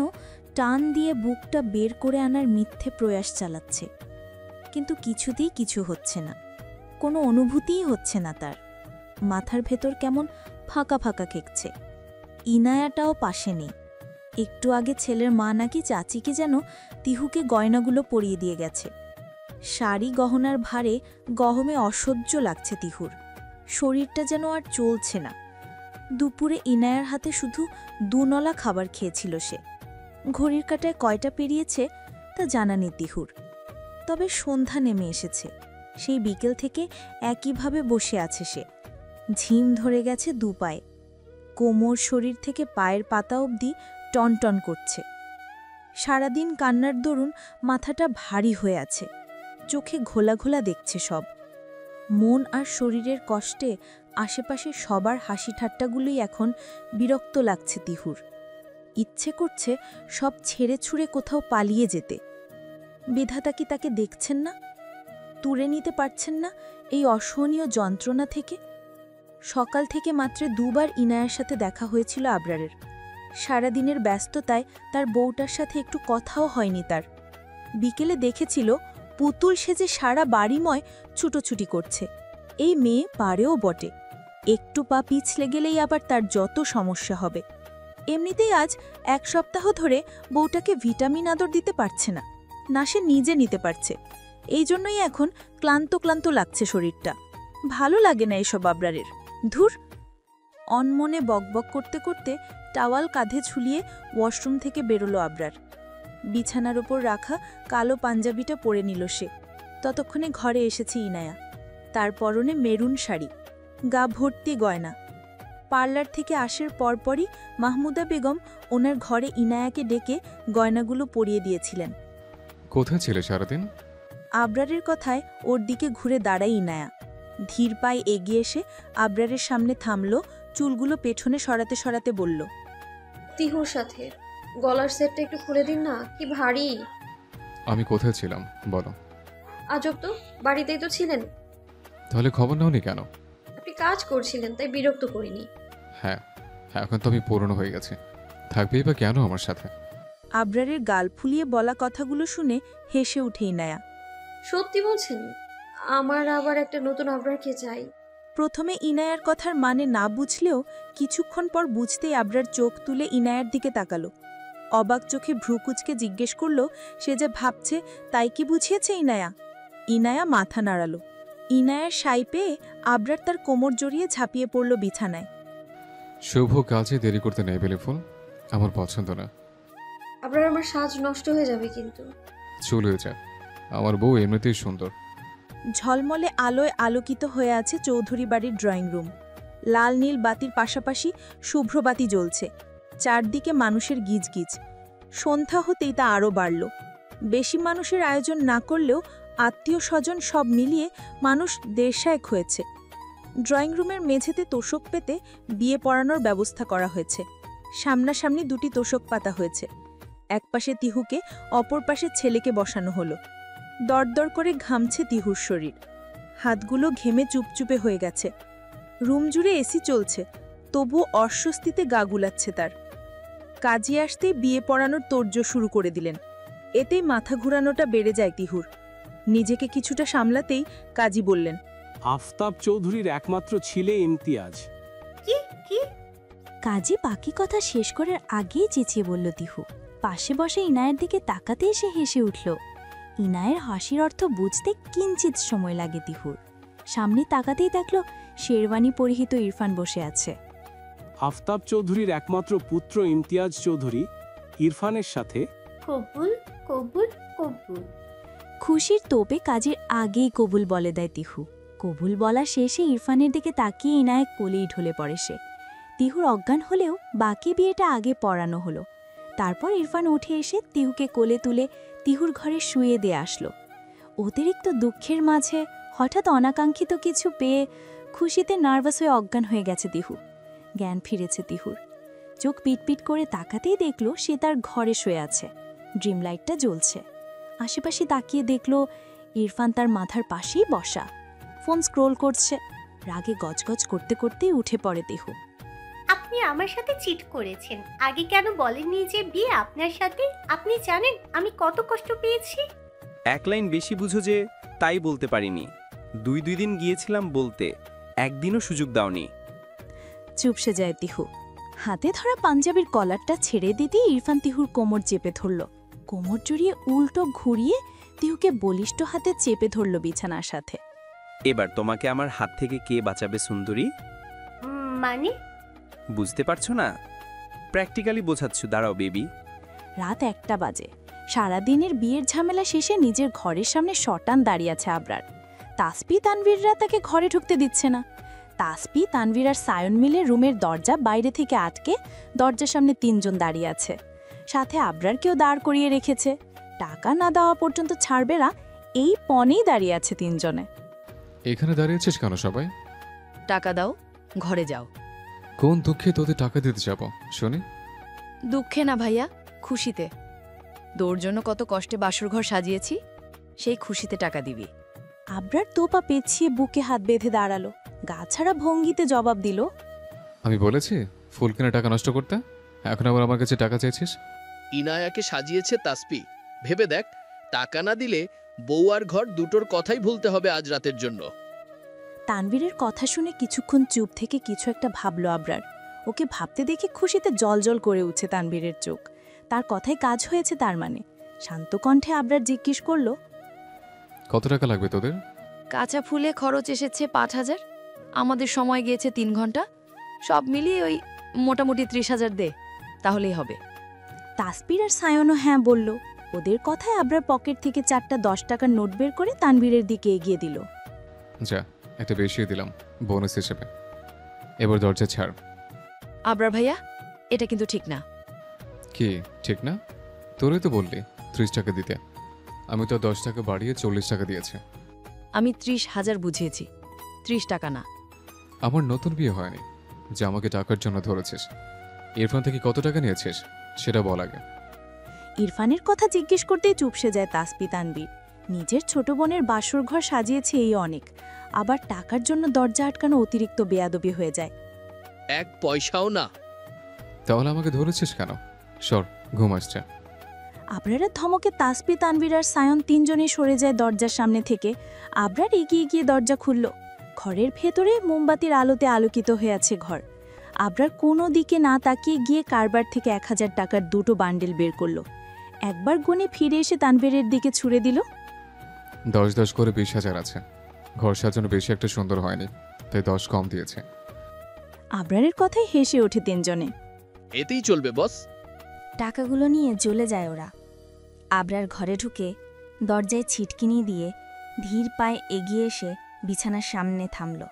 টান দিয়ে বুকটা বের করে আনার মিথ্যে প্রয়াস চালাচ্ছে। কিন্তু কিছুতেই কিছু হচ্ছে না, কোনো অনুভূতিই হচ্ছে না তার। মাথার ভেতর কেমন ফাঁকা ফাঁকা খেকছে। ইনায়াটাও পাশে নেই। একটু আগে ছেলের মা নাকি চাচিকে যেন তিহুকে গয়নাগুলো পরিয়ে দিয়ে গেছে। শাড়ি গহনার ভারে গহমে অসহ্য লাগছে তিহুর। শরীরটা যেন আর চলছে না। দুপুরে ইনায়ার হাতে শুধু দুনলা খাবার খেয়েছিল সে। ঘড়ির কাঁটায় কয়টা পেরিয়েছে তা জানা নেই তিহুর। তবে সন্ধ্যা নেমে এসেছে। সেই বিকেল থেকে একইভাবে বসে আছে সে। ঝিম ধরে গেছে দুপায়ে, কোমর শরীর থেকে পায়ের পাতা অবধি টনটন করছে। সারাদিন কান্নার দরুন মাথাটা ভারী হয়ে আছে, চোখে ঘোলা ঘোলা দেখছে সব। মন আর শরীরের কষ্টে আশেপাশে সবার হাসি ঠাট্টাগুলোই এখন বিরক্ত লাগছে তিহুর। ইচ্ছে করছে সব ছেড়ে ছুঁড়ে কোথাও পালিয়ে যেতে। বিধাতা কি তাকে দেখছেন না? তুলে নিতে পারছেন না এই অসহনীয় যন্ত্রণা থেকে? সকাল থেকে মাত্র দুবার ইনায়ার সাথে দেখা হয়েছিল আবরারের। সারাদিনের ব্যস্ততায় তার বউটার সাথে একটু কথাও হয়নি তার। বিকেলে দেখেছিল পুতুল সেজে সারা বাড়িময় ছুটোছুটি করছে। এই মেয়ে পারেও বটে, একটু পা পিছলে গেলেই আবার তার যত সমস্যা হবে। এমনিতেই আজ এক সপ্তাহ ধরে বউটাকে ভিটামিন আদর দিতে পারছে না, না সে নিজে নিতে পারছে। এই জন্যই এখন ক্লান্ত ক্লান্ত লাগছে শরীরটা। ভালো লাগে না এসব আবরারের। ধুর! অনমনে বকবক করতে করতে টাওয়াল কাঁধে ঝুলিয়ে ওয়াশরুম থেকে বেরোলো আবরার। বিছানার ওপর রাখা কালো পাঞ্জাবিটা পরে নিল সে। ততক্ষণে ঘরে এসেছে ইনায়া। তার পরনে মেরুন শাড়ি, গা ভর্তি গয়না। পার্লার থেকে আসার পরপরই মাহমুদা বেগম ওনার ঘরে ইনায়াকে ডেকে গয়নাগুলো পরিয়ে দিয়েছিলেন। কোথায় ছিলে সারাদিন? আবরারের কথায় ওর দিকে ঘুরে দাঁড়ায় ইনায়া। ধীর পায়ে এগিয়ে এসে আবরারের সামনে থামল, চুলগুলো পেছনে সরাতে সরাতে বলল, তিহুর সাথে। গলার সেটটা একটু খুলে দিন না, কি ভারী। আমি কোথায় ছিলাম বলো? আজব তো, বাড়িতেই তো ছিলেন। তাহলে খবর নাওনি কেন? আপনি কাজ করছিলেন তাই বিরক্ত করিনি। হ্যাঁ, এখন তো আমি পুরনো হয়ে গেছি, থাকবেই বা কেন আমার সাথে? আবরারের গাল ফুলিয়ে বলা কথাগুলো শুনে হেসে উঠে ইনায়া। সত্যি বলছেন? আমার আবার একটা নতুন আবরারকে চাই। প্রথমে ইনায়ার কথার মানে না বুঝলেও কিছুক্ষণ পর বুঝতেই আবরার চোখ তুলে ইনায়ার দিকে তাকালো। অবাক চোখে ভ্রুকুচকে জিজ্ঞেস করল, সে যে ভাবছে তাই কি বুঝিয়েছে ইনায়া? ইনায়া মাথা নাড়ালো। ইনায়ার সাই পেয়ে আবরার তার কোমর জড়িয়ে ঝাঁপিয়ে পড়ল বিছানায়। শুভ কাজে দেরি করতে নেই বেলি ফুল, আমার পছন্দ না। আপনার আমার সাজ নষ্ট হয়ে যাবে কিন্তু। চলে যা, আমার বউ এমনিতেই সুন্দর। ঝলমলে আলোয় আলোকিত হয়ে আছে চৌধুরী বাড়ির ড্রয়িং রুম। লাল নীল বাতির পাশাপাশি শুভ্র বাতি জ্বলছে। চারদিকে মানুষের গিজগিজ। সন্ধ্যা হতেই তা আরও বাড়ল। বেশি মানুষের আয়োজন না করলেও আত্মীয় স্বজন সব মিলিয়ে মানুষ 150 হয়েছে। ড্রয়িং রুমের মেঝেতে তোষক পেতে বিয়ে পড়ানোর ব্যবস্থা করা হয়েছে। সামনাসামনি 2টি তোষক পাতা হয়েছে। এক পাশে তিহুকে, অপর পাশে ছেলেকে বসানো হলো। দরদর করে ঘামছে তিহুর শরীর, হাতগুলো ঘেমে চুপচুপে হয়ে গেছে। রুম জুড়ে এসি চলছে, তবু অস্বস্তিতে গা গুলাচ্ছে তার। কাজে আসতেই বিয়ে পড়ানোর তোড়জোড় শুরু করে দিলেন। এতেই মাথা ঘুরানোটা বেড়ে যায় তিহুর। নিজেকে কিছুটা সামলাতেই কাজী বললেন, আফতাব চৌধুরীর একমাত্র ছেলে ইমতিয়াজ। কি কি? কাজী বাকি কথা শেষ করার আগেই চেঁচিয়ে বলল তিহু। পাশে বসে ইনায়ের দিকে তাকাতে এসে হেসে উঠল। ইনায়ের হাসির অর্থ বুঝতে কিঞ্চিত সময় লাগে তিহুর। সামনে তাকাতেই দেখল শেরওয়ানি পরিহিত ইরফান বসে আছে। আফতাব চৌধুরীর একমাত্র পুত্র ইমতিয়াজ চৌধুরী ইরফানের সাথে। কবুল কবুল কবুল। খুশির তোপে কাজের আগেই কবুল বলে দেয় তিহু। কবুল বলা শেষে ইরফানের দিকে তাকিয়ে ইনায়েত কোলেই ঢলে পড়ে সে। তিহুর অজ্ঞান হলেও বাকি বিয়েটা আগে পড়ানো হলো। তারপর ইরফান উঠে এসে তিহুকে কোলে তুলে তিহুর ঘরে শুয়ে দিয়ে আসলো। অতিরিক্ত দুঃখের মাঝে হঠাৎ অনাকাঙ্ক্ষিত কিছু পেয়ে খুশিতে নার্ভাস হয়ে অজ্ঞান হয়ে গেছে তিহু। জ্ঞান ফিরেছে তিহুর। চোখ পিটপিট করে তাকাতেই দেখল সে তার ঘরে শুয়ে আছে। ড্রিম লাইটটা জ্বলছে। আশেপাশে তাকিয়ে দেখল ইরফান তার মাথার পাশেই বসা, ফোন স্ক্রোল করছে। রাগে গজগজ করতে করতেই উঠে পড়ে তিহু। আপনি আমার সাথে চিট করেছেন, আগে কেন বলেননি যে বিয়ে আপনার সাথে? আপনি জানেন আমি কত কষ্ট পেয়েছি। এক লাইন বেশি বুঝো যে, তাই বলতে পারিনি। দুই দিন গিয়েছিলাম বলতে, একদিনও সুযোগ দাওনি। চুপসে যায় তিহু। হাতে ধরা পাঞ্জাবির কলারটা ছেড়ে দিতেই ইরফান তিহুর কোমর চেপে ধরল। কোমর জড়িয়ে উল্টো ঘুরিয়ে তিহুকে বলিষ্ঠ হাতে চেপে ধরল বিছানার সাথে। এবার তোমাকে আমার হাত থেকে কে বাঁচাবে সুন্দরী? মানে বুঝতে পারছো না? প্র্যাকটিক্যালি বোঝাচ্ছ, দাঁড়াও বেবি। রাত 1টা বাজে। সারাদিনের বিয়ের ঝামেলা শেষে নিজের ঘরের সামনে শটান দাঁড়িয়ে আছে আবরার। তাসপি তানভীররা তাকে ঘরে ঢুকতে দিচ্ছে না। তাসপি, তানভীর আর সায়ন মিলে রুমের দরজা বাইরে থেকে আটকে দরজার সামনে 3 জন দাঁড়িয়ে আছে। সাথে আবরারকেও দাঁড় করিয়ে রেখেছে। টাকা না দেওয়া পর্যন্ত ছাড়বে না, এই পনেই দাঁড়িয়ে আছে 3 জনে। এখানে দাঁড়িয়েছিস কেন সবাই? টাকা দাও, ঘরে যাও। কোন দুঃখে তোদের টাকা দিতে যাব শুনি? দুঃখে না ভাইয়া, খুশিতে। তোর জন্য কত কষ্টে বাসরঘর সাজিয়েছি, সেই খুশিতে টাকা দিবি। আবরার তোপা পেছিয়ে বুকে হাত বেঁধে দাঁড়ালো। গাছাড়া ভঙ্গিতে জবাব দিল, আমি বলেছি ফুল কিনে টাকা নষ্ট করতে, এখন আবার আমার কাছে টাকা চাইছিস? ইনায়াকে সাজিয়েছে তাসপি, ভেবে দেখ, টাকা না দিলে বউ আর ঘর দুটোর কথাই ভুলতে হবে আজ রাতের জন্য। তানভীরের কথা শুনে কিছুক্ষণ চুপ থেকে কিছু একটা ভাবল আবরার। ওকে ভাবতে দেখে খুশিতে জলজল করে উঠছে তানভীরের চোখ। তার কথায় কাজ হয়েছে তার মানে। শান্ত কণ্ঠে আবরার জিজ্ঞেস করল, কত টাকা লাগবে তোদের? কাঁচা ফুলে খরচ এসেছে 5,000, আমাদের সময় গিয়েছে 3 ঘন্টা, সব মিলিয়ে ওই মোটামুটি 30,000 দে, তাহলেই হবে। তাসপির আর সায়নও হ্যাঁ বলল। ওদের কথায় আবরার পকেট থেকে 4টা 10 টাকার নোট বের করে তানভীরের দিকে এগিয়ে দিল। যা, একটা বেশি দিলাম বোনাস হিসেবে, এবার দরজা ছাড়। আবরার ভাইয়া, এটা কিন্তু ঠিক না। কি ঠিক না? তোরে তো বললি 30 টাকা দিতে, আমি তো 10 টাকা বাড়িয়ে 40 টাকা দিয়েছি। আমি 30,000 বুঝিয়েছি, 30 টাকা না। আমার নতুন বিয়ে হয়নি যে আমাকে টাকার জন্য ধরেছিস। ইরফান থেকে কত টাকা নিয়েছিস সেটা বল আগে। ইরফানের কথা জিজ্ঞেস করতেই চুপসে যায় তাসপি তানভীর। নিজের ছোট বোনের বাসর ঘর সাজিয়েছে এই অনেক, আবার টাকার জন্য দরজা আটকানো অতিরিক্ত বেয়াদবি হয়ে যায়। 1 পয়সাও না। তাহলে আমাকে ধরেছিস কেন? সর, ঘুম আসছে। আবরারের ধমকে তাসপি তানভীর আর সায়ন 3 জনই সরে যায় দরজার সামনে থেকে। আবরার এগিয়ে গিয়ে দরজা খুলল। ঘরের ভেতরে মোমবাতির আলোতে আলোকিত হয়ে আছে ঘর। আবরার কোনো দিকে না তাকিয়ে গিয়ে কারবার থেকে 1000 টাকার 2টো বান্ডেল বের করল। একবার গুনে ফিরে এসে তানভীরের দিকে ছুড়ে দিল, 10 করে 20,000 আছে। ঘর সাজানো বেশি একটা সুন্দর হয়নি, তাই 10 কম দিয়েছে। আবরারের কথায় হেসে ওঠে 3 জনে। এতেই চলবে বস। টাকাগুলো নিয়ে চলে যায় ওরা। আবরার ঘরে ঢুকে দরজায় ছিটকিনি দিয়ে ধীর পায়ে এগিয়ে এসে বিছানার সামনে থামল।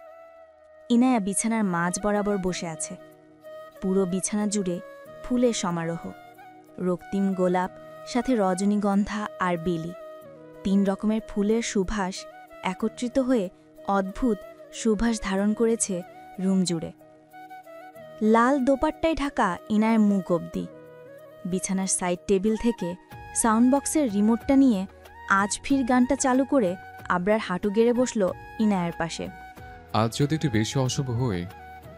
ইনায়া বিছানার মাঝ বরাবর বসে আছে। পুরো বিছানা জুড়ে ফুলের সমারোহ, রক্তিম গোলাপ, সাথে রজনীগন্ধা আর বেলি। 3 রকমের ফুলের সুবাস একত্রিত হয়ে অদ্ভুত সুবাস ধারণ করেছে রুম জুড়ে। লাল দোপাট্টায় ঢাকা ইনায়ের মুখ অবধি। বিছানার সাইড টেবিল থেকে সাউন্ড বক্সের রিমোটটা নিয়ে আজ ফির গানটা চালু করে আবরার হাঁটু গেড়ে বসল ইনায়ের পাশে। আজ যদি একটু বেশি অশুভ হই,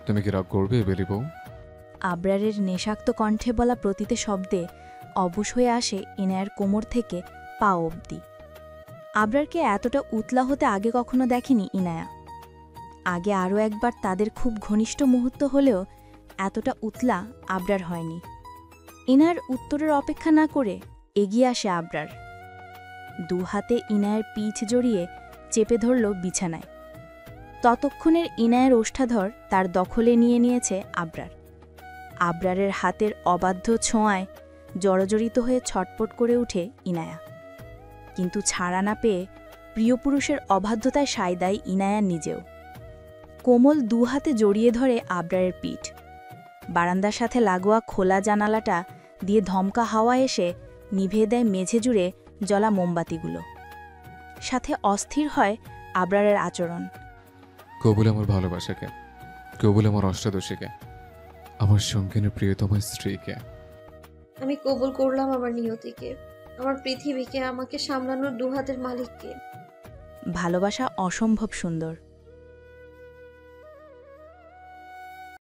তুমি কি রাগ করবে বেলি বউ? আবরারের নেশাক্ত কণ্ঠে বলা প্রতিতে শব্দে অবশ হয়ে আসে ইনায়ের কোমর থেকে পা অবধি। আবরারকে এতটা উতলা হতে আগে কখনো দেখেনি ইনায়া। আগে আরও একবার তাদের খুব ঘনিষ্ঠ মুহূর্ত হলেও এতটা উতলা আবরার হয়নি। ইনায়ের উত্তরের অপেক্ষা না করে এগিয়ে আসে আবরার। 2 হাতে ইনায়ের পিঠ জড়িয়ে চেপে ধরল বিছানায়। ততক্ষণের ইনায়ের ওষ্ঠাধর তার দখলে নিয়ে নিয়েছে আবরার। আবরারের হাতের অবাধ্য ছোঁয়ায় জড়জড়িত হয়ে ছটপট করে উঠে ইনায়া। কিন্তু ছাড়া না পেয়ে প্রিয় পুরুষের অবাধ্যতায় সায় দেয় ইনায়া নিজেও। কোমল দু হাতে জড়িয়ে ধরে আবরারের পিঠ। বারান্দার সাথে লাগোয়া খোলা জানালাটা দিয়ে ধমকা হাওয়া এসে নিভিয়ে দেয় মেঝে জুড়ে জ্বলা মোমবাতিগুলো। সাথে অস্থির হয় আবরারের আচরণ। কবুল আমার ভালোবাসাকে, কবুল আমার অষ্টাদশীকে, আমার সঙ্গিনের প্রিয়তম স্ত্রীকে। আমি কবুল করলাম আমার নিয়তিকে, আমার পৃথিবীকে, আমাকে সামলানোর দুহাতের মালিককে। ভালোবাসা অসম্ভব সুন্দর।